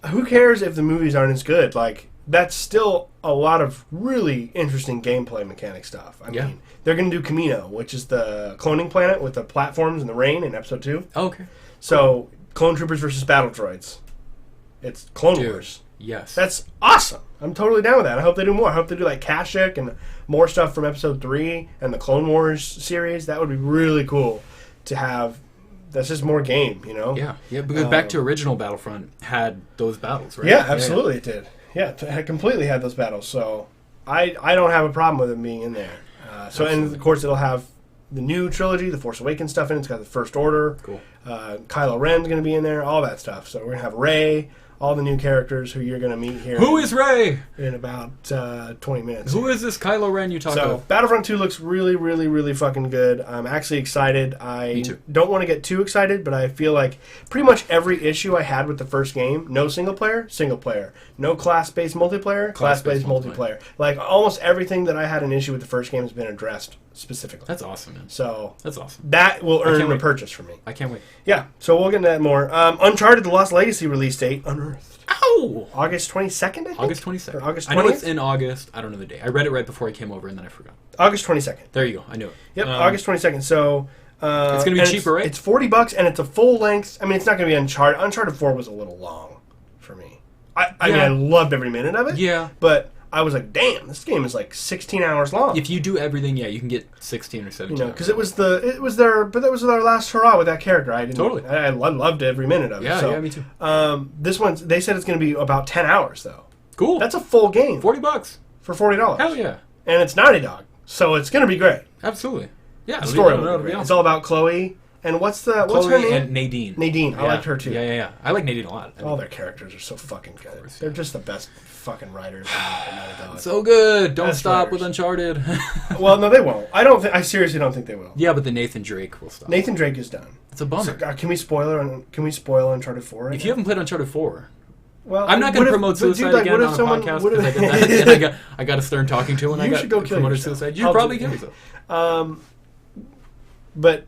who cares if the movies aren't as good? Like, that's still a lot of really interesting gameplay mechanic stuff. I mean, they're going to do Camino, which is the cloning planet with the platforms and the rain in Episode 2. Oh, okay. So, Clone Troopers versus Battle Droids. It's Clone Wars. Yes. That's awesome. I'm totally down with that. I hope they do more. I hope they do like Kashyyyk and more stuff from Episode 3 and the Clone Wars series. That would be really cool to have. That's just more game, Yeah, because back to original Battlefront had those battles, right? Yeah, absolutely it did. Yeah, it completely had those battles. So I don't have a problem with it being in there. And of course it'll have the new trilogy, the Force Awakens stuff in it. It's got the First Order. Cool. Kylo Ren's going to be in there, all that stuff. So we're going to have Rey, all the new characters who you're going to meet here. Who is Rey? In about 20 minutes. Who is this Kylo Ren you talk about? So, Battlefront 2 looks really, really, really fucking good. I'm actually excited. Me too. Don't want to get too excited, but I feel like pretty much every issue I had with the first game, no single player. No class-based multiplayer, class-based multiplayer. Like, almost everything that I had an issue with the first game has been addressed specifically. That's awesome, man. So, that's awesome. That will earn a purchase for me. I can't wait. Yeah, so we'll get into that more. Uncharted Lost Legacy release date, unearthed. Ow! August 22nd, I think? August 22nd. Or August 20th? I know it's in August. I don't know the date. I read it right before I came over, and then I forgot. August 22nd. There you go. I knew it. Yep, August 22nd. So... it's going to be cheaper, right? It's $40, and it's a full length. I mean, it's not going to be Uncharted. Uncharted 4 was a little long for me. I mean, I loved every minute of it. Yeah. But I was like, damn, this game is like 16 hours long. If you do everything, you can get 16 or 17. Because it was their last hurrah with that character. I loved every minute of it. Yeah, me too. This one, they said it's going to be about 10 hours though. Cool. That's a full game. $40 for $40. Hell yeah. And it's Naughty Dog, so it's going to be great. Absolutely. Yeah. The story will be great. It's all about Chloe. And what's her name? And Nadine. Nadine. I liked her too. Yeah. I like Nadine a lot. All their characters are so fucking good. They're just the best fucking writers. So good. Don't stop with Uncharted. Well, no, they won't. I seriously don't think they will. Yeah, but the Nathan Drake will stop. Nathan Drake is done. It's a bummer. So, can we spoil Uncharted 4? Right if you haven't played Uncharted 4, well, I'm not going to promote suicide again on a podcast because I get that, and I got a stern talking to when I got promoted suicide. You should probably kill yourself. But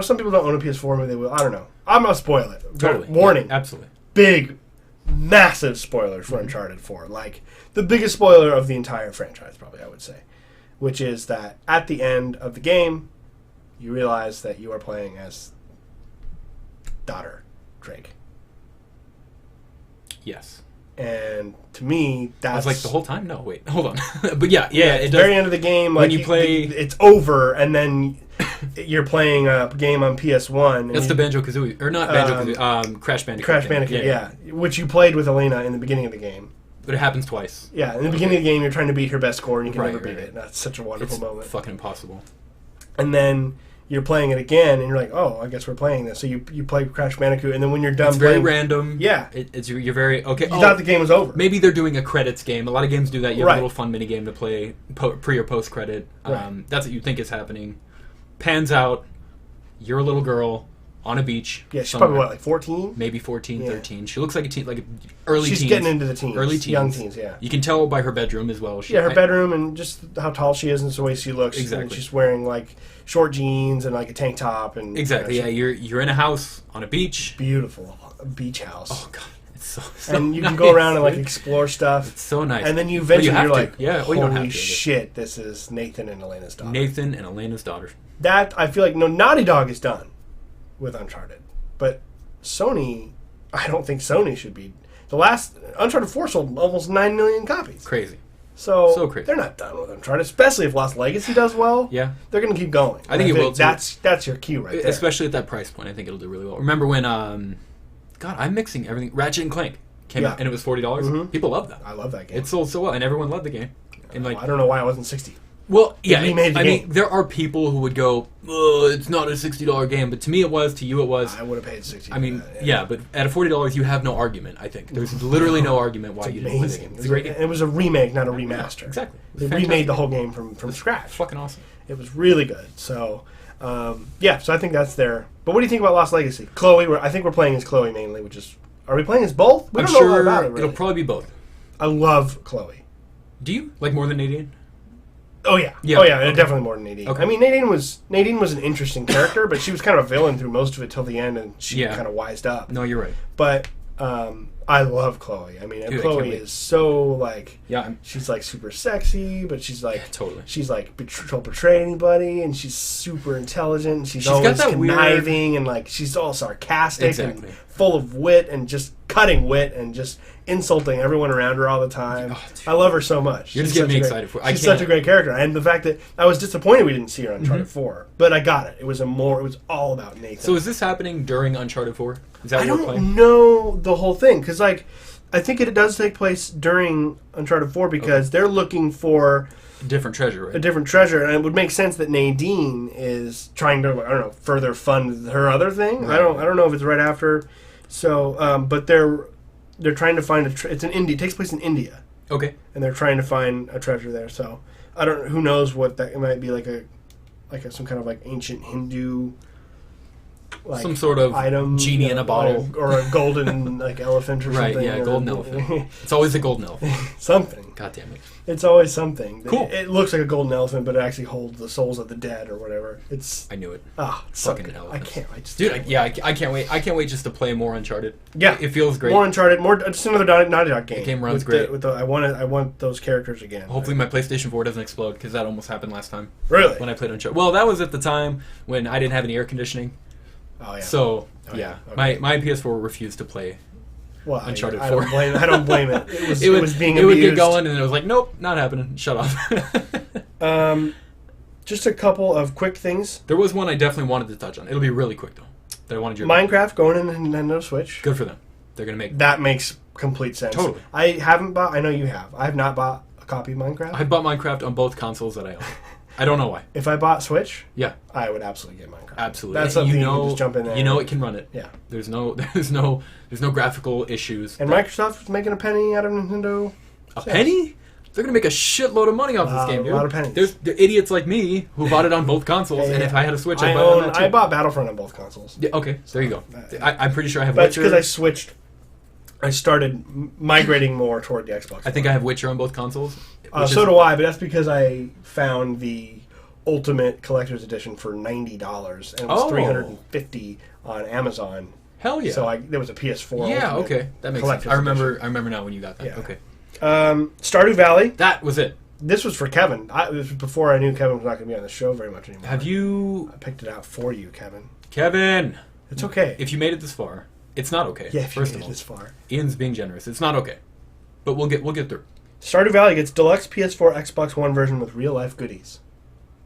some people don't own a PS4. Maybe they will. I don't know. I'm going to spoil it. Totally. Warning. Yeah, absolutely. Big, massive spoiler for Uncharted 4. Like, the biggest spoiler of the entire franchise, probably, I would say. Which is that at the end of the game, you realize that you are playing as daughter Drake. Yes. And to me, that's... like the whole time? No, wait. Hold on. But yeah, it does. Very end of the game, like, when you play... it's over, and then... You're playing a game on PS1. That's the Banjo-Kazooie. Or not Banjo-Kazooie. Crash Bandicoot. Crash Bandicoot, yeah. Which you played with Elena in the beginning of the game. But it happens twice. Yeah, in the beginning of the game, you're trying to beat her best score, and you can never beat it. That's such a wonderful moment. It's fucking impossible. And then you're playing it again, and you're like, oh, I guess we're playing this. So you play Crash Bandicoot, and then when you're done it's playing... very random. Yeah. You're very... Okay. You thought the game was over. Maybe they're doing a credits game. A lot of games do that. You have a little fun mini game to play pre or post credit. That's what you think is happening. Pans out. You're a little girl on a beach. Yeah, she's probably, like 14? Maybe 14, 13. She looks like a teen, like early teens. She's getting into the teens. Early teens. Young teens, yeah. You can tell by her bedroom as well. Her bedroom and just how tall she is and the way she looks. Exactly. And she's wearing, like, short jeans and, like, a tank top. And exactly, you're in a house on a beach. Beautiful. A beach house. Oh, God. It's so and you nice. can go around and, like, explore stuff. It's so nice. And then you eventually, you're like, holy holy shit, this is Nathan and Elena's daughter. Nathan and Elena's daughter. That, I feel like, Naughty Dog is done with Uncharted. But Sony, I don't think Sony should be. The last Uncharted 4 sold almost 9 million copies. Crazy. So crazy. They're not done with Uncharted, especially if Lost Legacy does well. Yeah. They're going to keep going. I think it will, too. That's your cue right there. Especially at that price point, I think it'll do really well. Remember when, God, I'm mixing everything. Ratchet and Clank came out, and it was $40? Mm-hmm. People love that. I love that game. It sold so well, and everyone loved the game. And I don't know why it wasn't $60. Well, yeah, I mean, there are people who would go, it's not a $60 game, but to me it was, to you it was. I would have paid $60. I mean, yeah, but at $40 you have no argument, I think. There's literally no argument why you didn't play the game. It's a great game. It was a remake, not a remaster. Yeah, exactly. They remade the whole game from scratch. Fucking awesome. It was really good. So, so I think that's there. But what do you think about Lost Legacy? Chloe, I think we're playing as Chloe mainly, which is... Are we playing as both? We don't know a lot about it, really. It'll probably be both. I love Chloe. Do you? Like more than Nadine? Oh yeah, okay. Definitely more than Nadine. Okay. I mean, Nadine was an interesting character, but she was kind of a villain through most of it till the end, and she kind of wised up. No, you're right. But I love Chloe. I mean, Chloe is so like, she's like super sexy, but she's like totally. She's like she'll betray anybody, and she's super intelligent. And she's always conniving, and like she's all sarcastic and full of wit, and just cutting wit, and just insulting everyone around her all the time. Oh, I love her so much. You're just getting me excited for her. She's such a great character, and the fact that I was disappointed we didn't see her on Uncharted 4, but I got it. It was all about Nathan. So is this happening during Uncharted 4? Is that I don't know the whole thing, because like I think it does take place during Uncharted 4 because they're looking for a different treasure, right? A different treasure, and it would make sense that Nadine is trying to further fund her other thing. Right. I don't know if it's right after. So, but they're trying to find it's in India. It takes place in India. Okay. And they're trying to find a treasure there. So I don't. Who knows what that it might be like some kind of like ancient Hindu. Like some sort of item, genie in a bottle, or a golden like elephant or something. Right? Yeah, golden elephant. It's always a golden elephant. Something. God damn it! It's always something. Cool. It looks like a golden elephant, but it actually holds the souls of the dead or whatever. I knew it. It's fucking so elephant. I can't. Dude, I can't wait. I can't wait just to play more Uncharted. Yeah, it feels great. More Uncharted. Just another Naughty Dog game. The game runs great. I want those characters again. Hopefully, my PlayStation 4 doesn't explode because that almost happened last time. Really? When I played Uncharted. Well, that was at the time when I didn't have any air conditioning. Oh yeah. So okay. my PS4 refused to play Uncharted 4. I don't blame it. It was being abused. It would get going, and it was like, nope, not happening. Shut off. Just a couple of quick things. There was one I definitely wanted to touch on. It'll be really quick though. That I wanted your Minecraft going in Nintendo Switch. Good for them. They're gonna make that makes complete sense. Totally. I haven't bought. I know you have. I have not bought a copy of Minecraft. I bought Minecraft on both consoles that I own. I don't know why. If I bought Switch, yeah, I would absolutely get Minecraft. Absolutely, that's something you can just jump in there. You know it can run it. Yeah, there's no graphical issues. And Microsoft's making a penny out of Nintendo. A penny? They're gonna make a shitload of money off this game, dude. A lot of pennies. There's idiots like me who bought it on both consoles, and if I had a Switch, I'd buy it on that too. I bought Battlefront on both consoles. Yeah, okay, there you go. I'm pretty sure I have. That's because I switched. I started migrating more toward the Xbox. I think I have Witcher on both consoles. So do I, but that's because I found the Ultimate Collector's Edition for $90, and it was $350 on Amazon. Hell yeah! So there was a PS4. Yeah, okay, that makes sense. I remember now when you got that. Yeah. Okay. Stardew Valley. That was it. This was for Kevin. It was before I knew Kevin was not going to be on the show very much anymore. Have you? I picked it out for you, Kevin. Kevin, it's okay. If you made it this far, it's not okay. Yeah, if you made it this far, Ian's being generous. It's not okay, but we'll get through. Stardew Valley gets deluxe PS4, Xbox One version with real life goodies.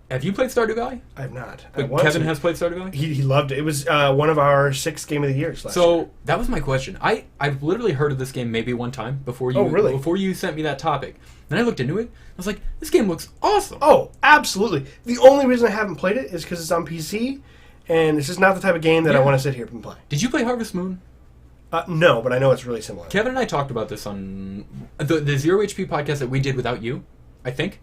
Have you played Stardew Valley? I have not. But Kevin has played Stardew Valley? He loved it. It was one of our 6 Game of the Years last year. That was my question. I've literally heard of this game maybe one time before you really? Before you sent me that topic. Then I looked into it. I was like, this game looks awesome. Oh, absolutely. The only reason I haven't played it is because it's on PC, and it's just not the type of game that I want to sit here and play. Did you play Harvest Moon? No, but I know it's really similar. Kevin and I talked about this on the ZeroHP podcast that we did without you, I think.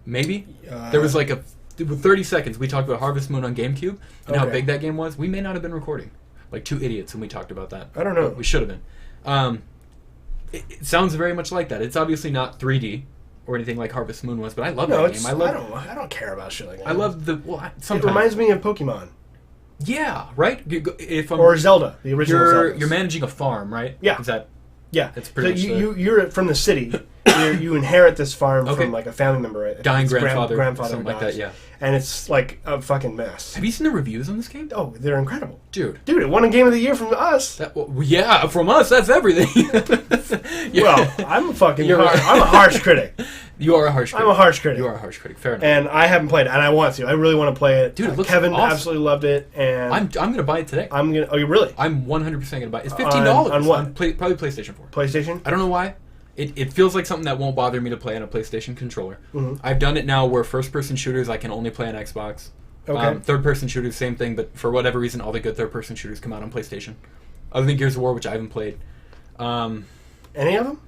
Maybe. There was like 30 seconds we talked about Harvest Moon on GameCube and how big that game was. We may not have been recording. Like 2 idiots when we talked about that. I don't know. We should have been. It sounds very much like that. It's obviously not 3D or anything like Harvest Moon was, but I love that game. I don't care about shit like that. I love the... Well, sometimes. It reminds me of Pokemon. Yeah, right? Or Zelda, the original Zelda. You're managing a farm, right? Yeah. Is that... Yeah. It's pretty much you're from the city. You inherit this farm from like a family member. Dying grandfather. Something like that, yeah. and it's like a fucking mess. Have you seen the reviews on this game? Oh, they're incredible. Dude, it won a Game of the Year from us. Yeah, from us, that's everything. Yeah. Well, I'm a harsh critic. You are a harsh critic. I'm a harsh critic. You are a harsh critic, fair enough. And I haven't played it, and I want to. I really want to play it. Dude, it looks Kevin awesome. absolutely loved it, and I'm going to buy it today. Oh, you really? I'm 100% going to buy it. It's $15. On what? Probably PlayStation 4. PlayStation? I don't know why. It feels like something that won't bother me to play on a PlayStation controller. Mm-hmm. I've done it now where first-person shooters I can only play on Xbox. Okay. Third-person shooters, same thing, but for whatever reason, all the good third-person shooters come out on PlayStation. Other than Gears of War, which I haven't played. Any of them?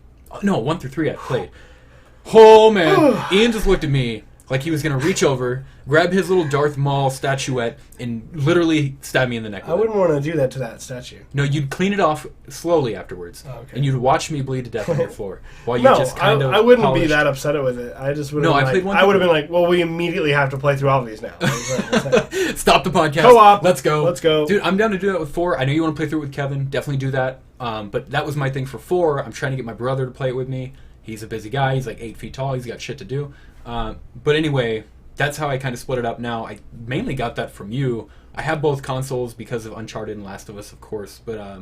No, 1 through 3 I played. Oh, man. Ian just looked at me like he was going to reach over, grab his little Darth Maul statuette, and literally stab me in the neck with I wouldn't want to do that to that statue. No, you'd clean it off slowly afterwards. Oh, okay. And you'd watch me bleed to death on your floor. While you No, just kind of I wouldn't polished. be that upset with it. I just would No, have I played one I would have through been like, well, we immediately have to play through all of these now. Stop the podcast. Co-op. Let's go. Let's go. Dude, I'm down to do that with 4. I know you want to play through it with Kevin. Definitely do that. But that was my thing for 4. I'm trying to get my brother to play it with me. He's a busy guy. He's like 8 feet tall. He's got shit to do. But anyway, that's how I kind of split it up now. I mainly got that from you. I have both consoles because of Uncharted and Last of Us, of course. But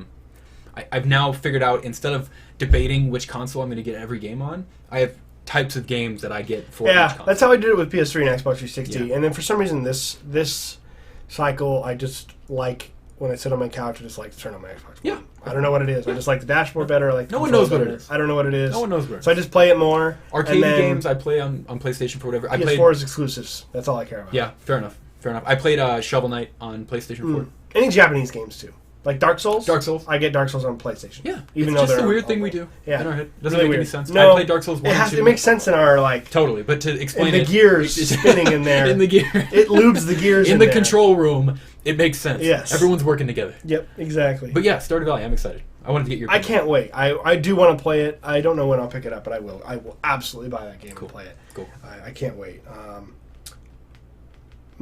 I've now figured out, instead of debating which console I'm going to get every game on, I have types of games that I get for each console. That's how I did it with PS3 and Xbox 360. Yeah. And then for some reason, this cycle, I just like, when I sit on my couch, I just like to turn on my Xbox. Yeah. I don't know what it is. I just like the dashboard better. I like the No one knows what it controls is. better. I don't know what it is. No one knows what it is. So I just play it more. Arcade and then games I play on PlayStation for whatever. PS4 is exclusives. That's all I care about. Yeah, fair enough. I played Shovel Knight on PlayStation 4. Any Japanese games, too. Like Dark Souls. I get Dark Souls on PlayStation. Yeah. Even it's though just they're a weird thing we do Yeah. in our head. Doesn't Really make any weird. sense. No, I played Dark Souls 1 and 2. It makes sense in our, like... Totally, but to explain the gears spinning in there. in the gear. It lubes the gears in in the there. control room. It makes sense. Yes. Everyone's working together. Yep, exactly. But yeah, Stardew Valley, I'm excited. I wanted to get your I opinion. can't wait. I do want to play it. I don't know when I'll pick it up, but I will. I will absolutely buy that game and play it. Cool. I can't wait.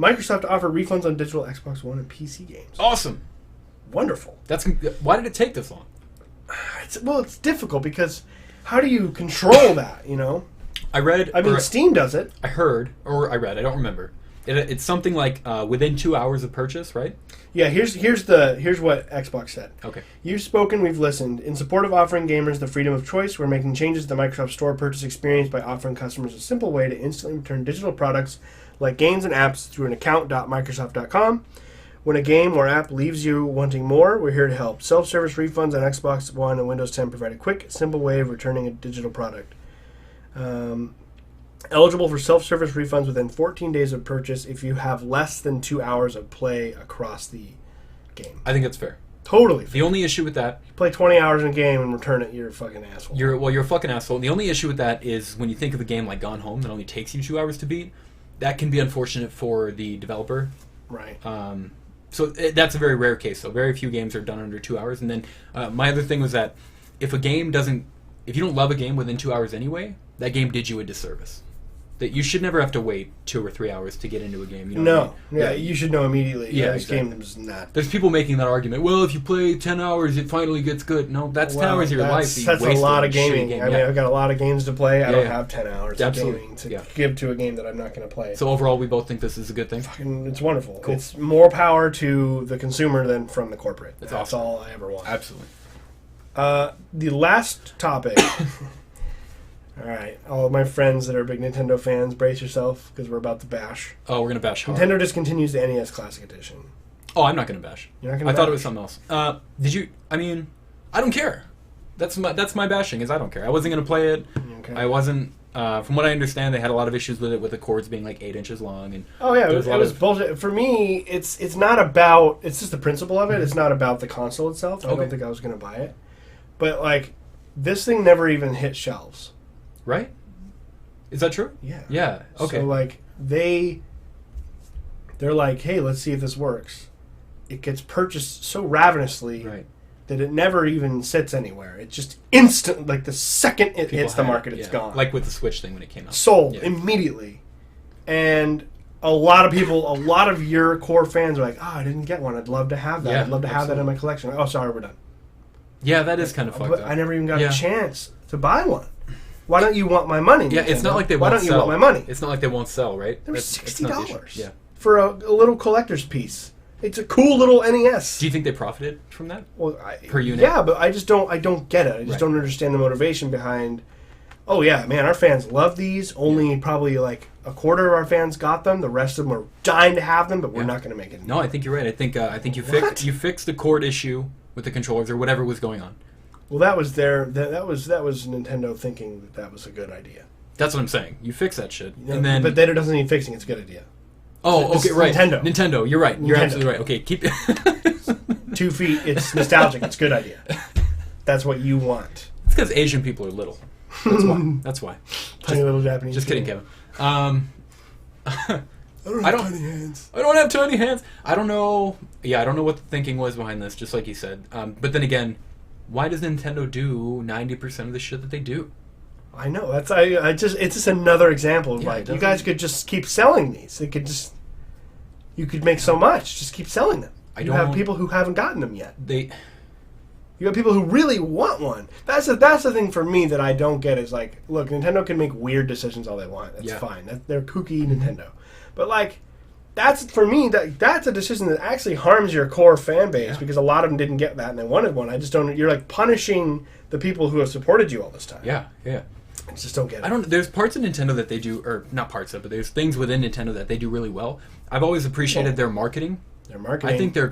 Microsoft offered refunds on digital Xbox One and PC games. Awesome. Wonderful. Why did it take this long? It's difficult because how do you control that, you know? I read... Steam does it. I heard, or I read, I don't remember. It's something like within 2 hours of purchase, right? Yeah, here's what Xbox said. Okay. You've spoken, we've listened. In support of offering gamers the freedom of choice, we're making changes to the Microsoft Store purchase experience by offering customers a simple way to instantly return digital products like games and apps through an account.microsoft.com. When a game or app leaves you wanting more, we're here to help. Self-service refunds on Xbox One and Windows 10 provide a quick, simple way of returning a digital product. Eligible for self-service refunds within 14 days of purchase if you have less than 2 hours of play across the game. I think that's fair. Totally fair. The only issue with that... You play 20 hours in a game and return it, you're a fucking asshole. You're a fucking asshole. And the only issue with that is when you think of a game like Gone Home that only takes you 2 hours to beat, that can be unfortunate for the developer. Right. So that's a very rare case. So very few games are done under 2 hours. And then my other thing was that if you don't love a game within 2 hours anyway, that game did you a disservice. That you should never have to wait 2 or 3 hours to get into a game. You know what I mean? Yeah, you should know immediately. Yeah, this exactly. game is not. There's people making that argument. Well, if you play 10 hours, it finally gets good. No, that's 10 hours of your life. That's a lot of gaming. Game. I mean, I've got a lot of games to play. I don't Yeah. have 10 hours Absolutely. of gaming to give to a game that I'm not going to play. So overall, we both think this is a good thing. Fucking, it's wonderful. Cool. It's more power to the consumer than from the corporate. That's That's awesome. all I ever want. Absolutely. The last topic. All right, all of my friends that are big Nintendo fans, brace yourself because we're about to bash. Oh, we're gonna bash hard. Nintendo discontinues the NES Classic Edition. Oh, I'm not gonna bash. You're not gonna I thought bash? it was something else. Did you? I mean, I don't care. That's my bashing. Is I don't care. I wasn't gonna play it. Okay. I wasn't. From what I understand, they had a lot of issues with it, with the cords being like 8 inches long, and Oh yeah, there it a lot was of- bullshit. For me, it's not about. It's just the principle of it. It's not about the console itself. I Okay. don't think I was gonna buy it, but like, this thing never even hit shelves. right? Is that true? Yeah. Yeah. Okay. So like they're like, hey, let's see if this works. It gets purchased so ravenously right. that it never even sits anywhere. It just instant, like the second it People hits the had it, market, it's yeah. gone. Like with the Switch thing when it came out. Sold Yeah. immediately. And a lot of people, a lot of your core fans are like, oh, I didn't get one. I'd love to have that. Yeah, I'd love to have that in absolutely. my collection. Oh, sorry, we're done. Yeah, that is kind of fucked But up. I never even got Yeah. a chance to buy one. Why don't you want my money? Yeah, Nintendo? it's not like they Why won't don't sell. you want my money? It's not like they won't sell, right? There was That's not the issue. $60 Yeah. for a little collector's piece. It's a cool little NES. Do you think they profited from that? Well, per unit? Yeah, but I don't get it. I just don't understand the motivation behind. Oh yeah, man, our fans love these. Only probably like a quarter of our fans got them. The rest of them are dying to have them, but we're not going to make it. No, I think you're right. I think you fixed the cord issue with the controllers or whatever was going on. Well, that was that was Nintendo thinking that was a good idea. That's what I'm saying. You fix that shit, and then but then it doesn't need fixing. It's a good idea. Oh, okay, right. Nintendo. You're right. You're absolutely right. Okay, keep 2 feet. It's nostalgic. It's a good idea. That's what you want. It's because Asian people are little. That's why. That's why. Tiny little Japanese. Just kidding, Kevin. I don't have tiny hands. I don't have tiny hands. I don't know. Yeah, I don't know what the thinking was behind this. Just like you said. But then again, why does Nintendo do 90% of the shit that they do? I know. It's just another example of you guys could just keep selling these. You could make so much. Just keep selling them. You have people who haven't gotten them yet. You have people who really want one. That's the thing for me that I don't get is like, look, Nintendo can make weird decisions all they want. That's fine. They're kooky Nintendo. But that's for me that's a decision that actually harms your core fan base because a lot of them didn't get that and they wanted one. I just don't. You're punishing the people who have supported you all this time. Yeah. I just don't get it. There's parts of Nintendo that they do, or not parts of, but there's things within Nintendo that they do really well. I've always appreciated their marketing. Their marketing. I think their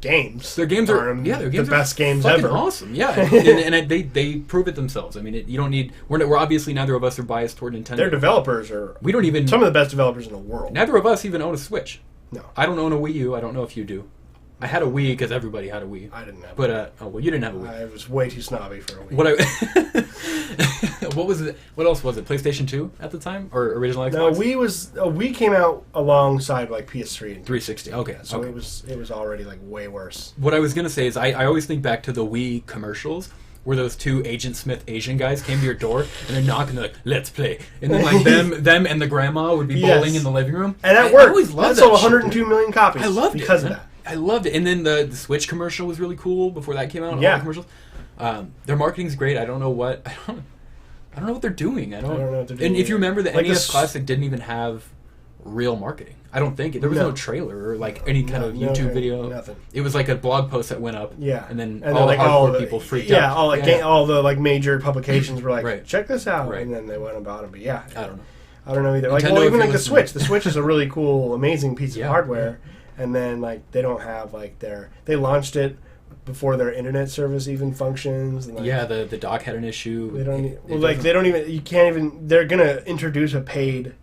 games. Their games are the best games fucking ever. Awesome. Yeah, and they prove it themselves. I mean, you don't need. We're obviously neither of us are biased toward Nintendo. Their developers are. We don't even. Some of the best developers in the world. Neither of us even own a Switch. No. I don't own a Wii U. I don't know if you do. I had a Wii because everybody had a Wii. I didn't have. But you didn't have a Wii. I was way too snobby for a Wii. What was it? What else was it? PlayStation 2 at the time, or original Xbox? No, Wii came out alongside PS3 and 360. Okay, so it was already way worse. What I was gonna say is I always think back to the Wii commercials where those two Agent Smith Asian guys came to your door and they're knocking, they're like, "Let's play," and then them and the grandma would be bowling in the living room, and that worked. I always loved that. Sold 102 million copies. I loved it because of that. I loved it, and then the Switch commercial was really cool before that came out. Yeah, all the commercials. Their marketing's great. I don't know what they're doing. I don't know what they're doing. And if you remember, the NES Classic didn't even have real marketing. I don't think there was no trailer or any kind of YouTube video. Nothing. It was like a blog post that went up. Yeah, and then all the hardcore people freaked out. All the major publications were like, right. Check this out, right. And then they went about it. But yeah, I don't know. I don't know either. Nintendo, Even the Switch. The Switch is a really cool, amazing piece of hardware. Yeah. And then they don't have they launched it before their internet service even functions. And, the dock had an issue. They don't. You can't even. They're gonna introduce a paid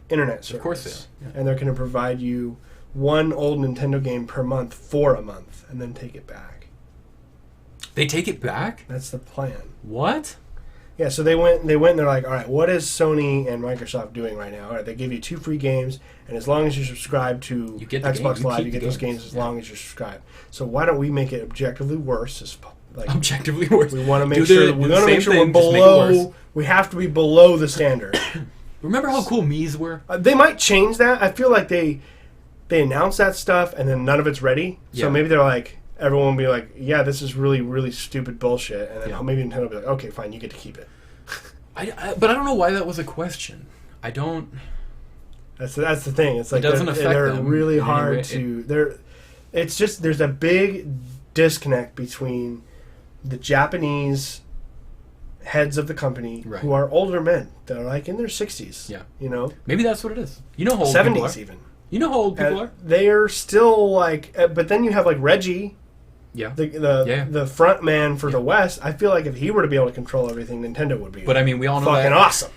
internet service. Of course they are. Yeah. And they're gonna provide you one old Nintendo game per month for a month, and then take it back. They take it back? That's the plan. What? Yeah, so they went and they're like, all right, what is Sony and Microsoft doing right now? All right, they give you 2 free games, and as long as you subscribe to Xbox Live, you get those games as long as you subscribe. So why don't we make it objectively worse? Objectively worse. We want to make sure we're below. We have to be below the standard. Remember how cool Mii's were? They might change that. I feel like they announce that stuff, and then none of it's ready. So maybe they're like, everyone will be like, yeah, this is really, really stupid bullshit. And then maybe Nintendo will be like, okay, fine, you get to keep it. But I don't know why that was a question. I don't... That's the thing. It's like it doesn't affect they're them really hard to... It's just, there's a big disconnect between the Japanese heads of the company who are older men. They're in their 60s. Yeah. You know? Maybe that's what it is. You know how old 70s people are. even. You know how old people are? They are still but then you have Reggie... Yeah. The front man for the West, I feel like if he were to be able to control everything, Nintendo would be But I mean, we all know fucking awesome.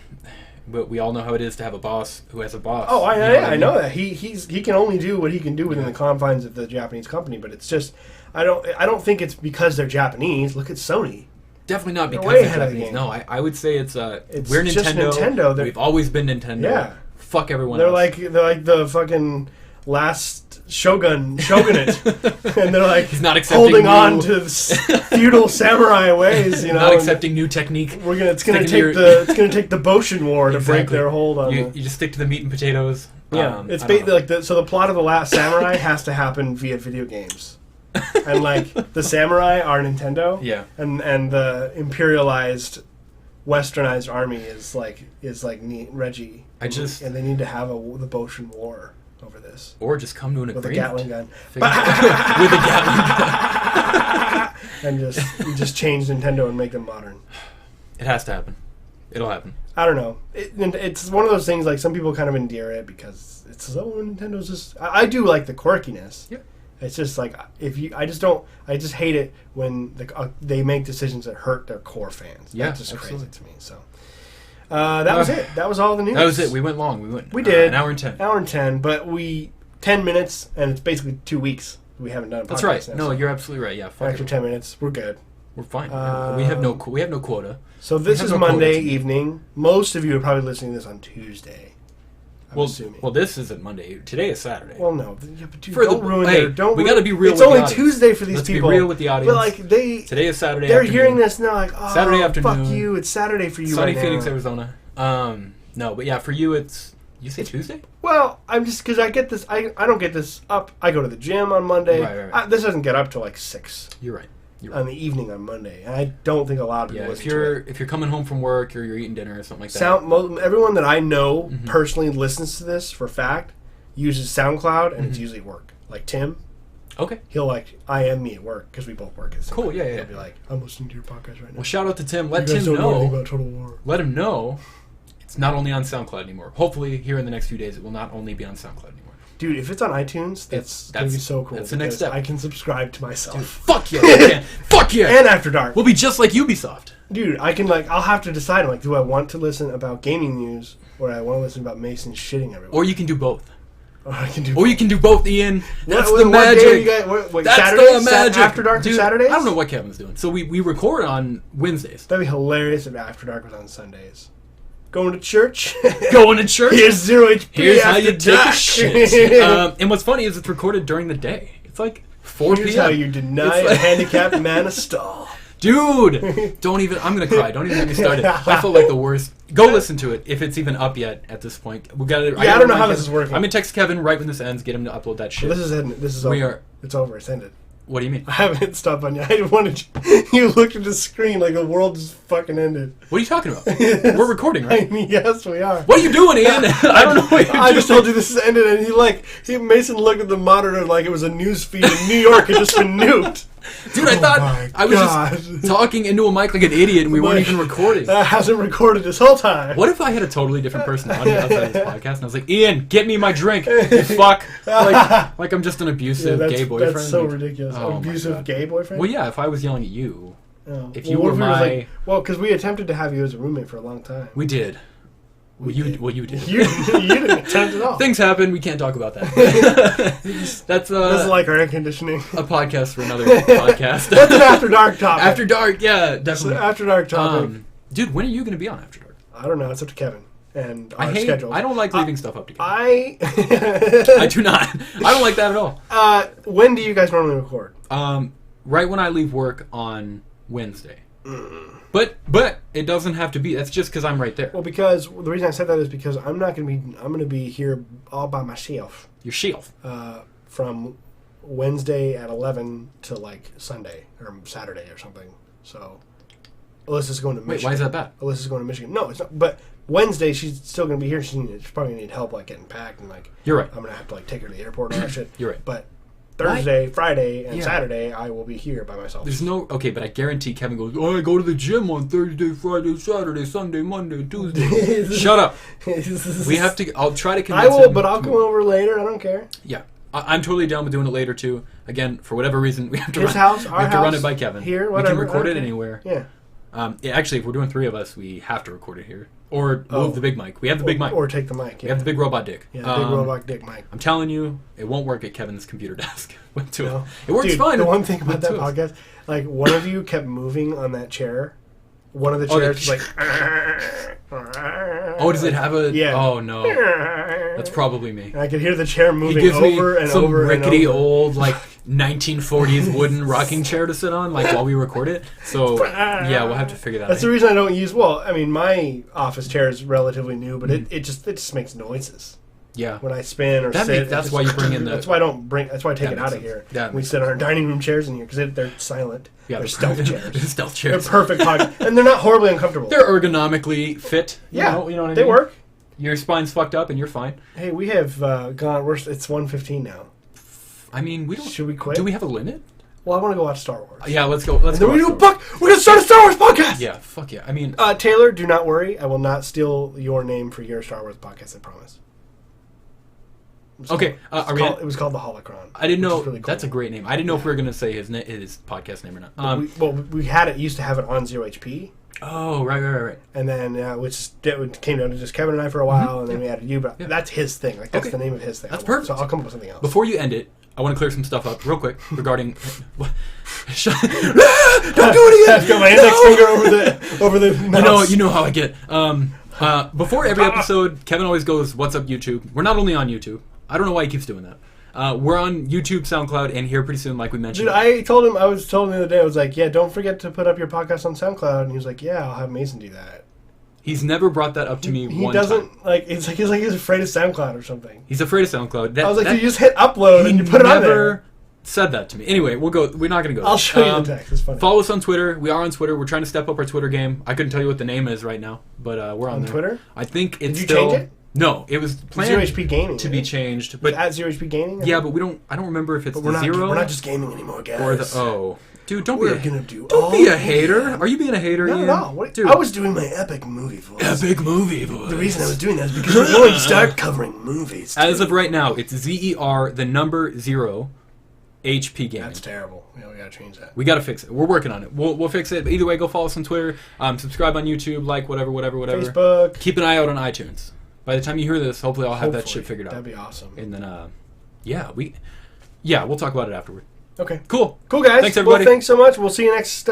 But we all know how it is to have a boss who has a boss. Oh, I know that. He can only do what he can do within the confines of the Japanese company, but it's just I don't think it's because they're Japanese. Look at Sony. Definitely not because they're Japanese. No, I would say it's we're just Nintendo. We've always been Nintendo. Yeah. Fuck everyone else. They're like the fucking last shogunate, and they're he's not holding on to feudal samurai ways, not accepting new technique. It's gonna take the Boshin War to break their hold on you just stick to the meat and potatoes. Yeah, it's basically so the plot of The Last Samurai has to happen via video games, and the samurai are Nintendo, and the imperialized westernized army is like Reggie. And they need to have the Boshin War over this. Or just come to an with agreement. With a Gatling gun. With a Gatling gun. And just change Nintendo and make them modern. It has to happen. It'll happen. I don't know. It's one of those things, like, some people kind of endear it because it's Nintendo's just... I do like the quirkiness. Yeah. It's just like, I just hate it when they make decisions that hurt their core fans. Yeah, That's just absolutely. crazy to me. So that was it. That was all the news. That was it. We went long. We did. An hour and 10. Hour and 10, but 10 minutes, and it's basically 2 weeks we haven't done a podcast. That's right. Now, No, so you're absolutely right. Yeah. after 10 minutes, we're good. We're fine. We have no quota. So this is Monday evening. Most of you are probably listening to this on Tuesday. I'm assuming. Well, this isn't Monday. Today is Saturday. Well, no. Yeah, but dude, don't ruin it. We got to be real. It's only Tuesday for these people. Let's be real with the audience. But like today is Saturday. They're afternoon. hearing this and they're like, "Oh, Saturday afternoon. Fuck you! It's Saturday for you Sunny right Phoenix, now." Arizona. No, but yeah, for you it's. You say Tuesday? Well, I'm just because I get this. I don't get this up. I go to the gym on Monday. Right. This doesn't get up till like 6. You're right. On the evening on Monday, and I don't think a lot of people listen to it. If you're coming home from work or you're eating dinner or something like that. Everyone that I know personally listens to this for fact uses SoundCloud, and it's usually work. Like Tim, okay, he'll IM me at work because we both work at the same time. Yeah. He'll be like, "I'm listening to your podcast right now." Well, shout out to Tim. Let you guys Tim don't know. know anything about Total War. Let him know. It's not only on SoundCloud anymore. Hopefully, here in the next few days, it will not only be on SoundCloud anymore. Dude, if it's on iTunes, that's going to be so cool. That's the next step. I can subscribe to myself. Dude, fuck yeah, you can. Fuck yeah. And After Dark. We'll be just like Ubisoft. Dude, I can I'll have to decide, do I want to listen about gaming news or I want to listen about Mason shitting everywhere? Or you can do both. Or you can do both, Ian. That's the what magic. Day you guys, That's Saturdays? the magic. After Dark Dude, Saturdays? I don't know what Kevin's doing. So we record on Wednesdays. That'd be hilarious if After Dark was on Sundays. Going to church? Going to church? Here's ZeroHP. Here's how you take a shit. And what's funny is it's recorded during the day. It's like 4 p.m. Here's how you deny a handicapped man a stall. Dude, I'm gonna cry. Don't even get me started. I felt like the worst. Go listen to it if it's even up yet at this point. I don't know how this is working. I'm gonna text Kevin right when this ends. Get him to upload that shit. Well, this is over. It's over. It's ended. What do you mean? I haven't hit stop on you. I wanted you looked at the screen like the world just fucking ended. What are you talking about? We're recording, right? Yes, we are. What are you doing, Ian? I don't know what you're doing. I just told you this is ended, and Mason looked at the monitor like it was a news feed in New York had just been nuked. Dude, I thought I was just talking into a mic like an idiot and we weren't even recording. That hasn't recorded this whole time. What if I had a totally different personality outside of this podcast and I was like, Ian, get me my drink, you fuck. Like I'm just an abusive gay boyfriend. That's so ridiculous. Abusive gay boyfriend? Well, yeah, if I was yelling at you. Oh. If you were my... because we attempted to have you as a roommate for a long time. We did. You did. You didn't attempt at all. Things happen. We can't talk about that. That's doesn't like our air conditioning. A podcast for another podcast. That's an After Dark topic. After Dark, yeah, definitely. After Dark topic. Dude, when are you going to be on After Dark? I don't know. It's up to Kevin and our schedules. I don't like leaving stuff up to Kevin. I do not. I don't like that at all. When do you guys normally record? Right when I leave work on Wednesday. But it doesn't have to be. That's just because I'm right there. Well, because the reason I said that is because I'm going to be here all by myself. Your shelf. From Wednesday at 11 to Sunday or Saturday or something. So Alyssa's going to Michigan. Wait, why is that bad? Alyssa's going to Michigan. No, it's not. But Wednesday she's still going to be here. She's probably going to need help getting packed and You're right. I'm going to have to take her to the airport and all that shit. You're right. But Thursday, Friday, and Saturday, I will be here by myself. There's no... Okay, but I guarantee Kevin goes, I go to the gym on Thursday, Friday, Saturday, Sunday, Monday, Tuesday. Shut up. We have to... I'll try to convince him. But I'll come over later. I don't care. Yeah. I'm totally down with doing it later, too. Again, for whatever reason, we have to, run it by Kevin. Here, whatever. We can record it anywhere. Yeah. Actually, if we're doing 3 of us, we have to record it here. Or move the big mic. We have the big mic. Or take the mic. We have the big robot dick. Yeah, the big robot dick mic. I'm telling you, it won't work at Kevin's computer desk. No. It works fine. The one thing about that podcast, one of you kept moving on that chair. One of the chairs was does it have a... Yeah. Oh, no. That's probably me. I could hear the chair moving over and some over and rickety over. old, 1940s wooden rocking chair to sit on, while we record it. So, yeah, we'll have to figure that out. That's the reason I don't use... Well, I mean, my office chair is relatively new, but it just makes noises. Yeah. When I spin or sit. That's why you bring in the... That's why I don't bring... That's why I take it out of here. We sit on our dining room chairs in here because they're silent. Yeah, they're stealth chairs. Stealth chairs. They're perfect pocket. And they're not horribly uncomfortable. They're ergonomically fit. You know what I mean? They work. Your spine's fucked up and you're fine. Hey, we have gone... It's 1:15 now. I mean, we don't... Should we quit? Do we have a limit? Well, I want to go watch Star Wars. Yeah, let's go. Let's go. We're going to start a Star Wars podcast! Yeah, fuck yeah. I mean... Taylor, do not worry. I will not steal your name for your Star Wars podcast, I promise. Okay, it was called The Holocron. I didn't know. Really cool. That's a great name. I didn't know if we were going to say his podcast name or not. We had it, used to have it on ZeroHP. Oh, right. And then, which came down to just Kevin and I for a while, and then we added you, but that's his thing. Like, that's the name of his thing. That's perfect. So I'll come up with something else. Before you end it, I want to clear some stuff up real quick regarding... Don't do it again! I've got my index finger over the mouse. You know how I get. Before every episode, Kevin always goes, "What's up, YouTube?" We're not only on YouTube. I don't know why he keeps doing that. We're on YouTube, SoundCloud, and here pretty soon, like we mentioned. Dude, I was told him the other day, I was like, yeah, don't forget to put up your podcast on SoundCloud. And he was like, yeah, I'll have Mason do that. He's never brought that up to me he one doesn't, time. like, it's like he's afraid of SoundCloud or something. He's afraid of SoundCloud. I was like, you just hit upload and you put it on there. He never said that to me. Anyway, we're not going to go there. I'll show you the text. It's funny. Follow us on Twitter. We are on Twitter. We're trying to step up our Twitter game. I couldn't tell you what the name is right now, but we're on there. Twitter? I think it's Did you change it? No, it was planned ZeroHP Gaming to be changed. But at ZeroHP Gaming? Yeah, but I don't remember if it's the Zero. We're not just gaming anymore, guys. Or the Dude, don't don't be a hater. Are you being a hater, Ian? No. Dude. I was doing my epic movie voice. Epic movie voice. The reason I was doing that is because we're going to start covering movies. As of right now, it's ZER, the number 0, HP Gaming. That's terrible. Yeah, we gotta change that. We gotta fix it. We're working on it. We'll fix it. But either way, go follow us on Twitter. Subscribe on YouTube. Like whatever. Facebook. Keep an eye out on iTunes. By the time you hear this, hopefully I'll have that shit figured out. That'd be awesome. And then, we'll talk about it afterward. Okay. Cool, guys. Thanks, everybody. Well, thanks so much. We'll see you next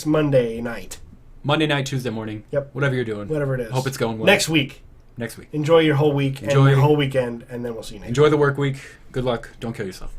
Monday night. Monday night, Tuesday morning. Yep. Whatever you're doing. Whatever it is. Hope it's going well. Next week. Next week. Enjoy your whole week and your whole weekend, and then we'll see you next week. Enjoy the work week. Good luck. Don't kill yourself.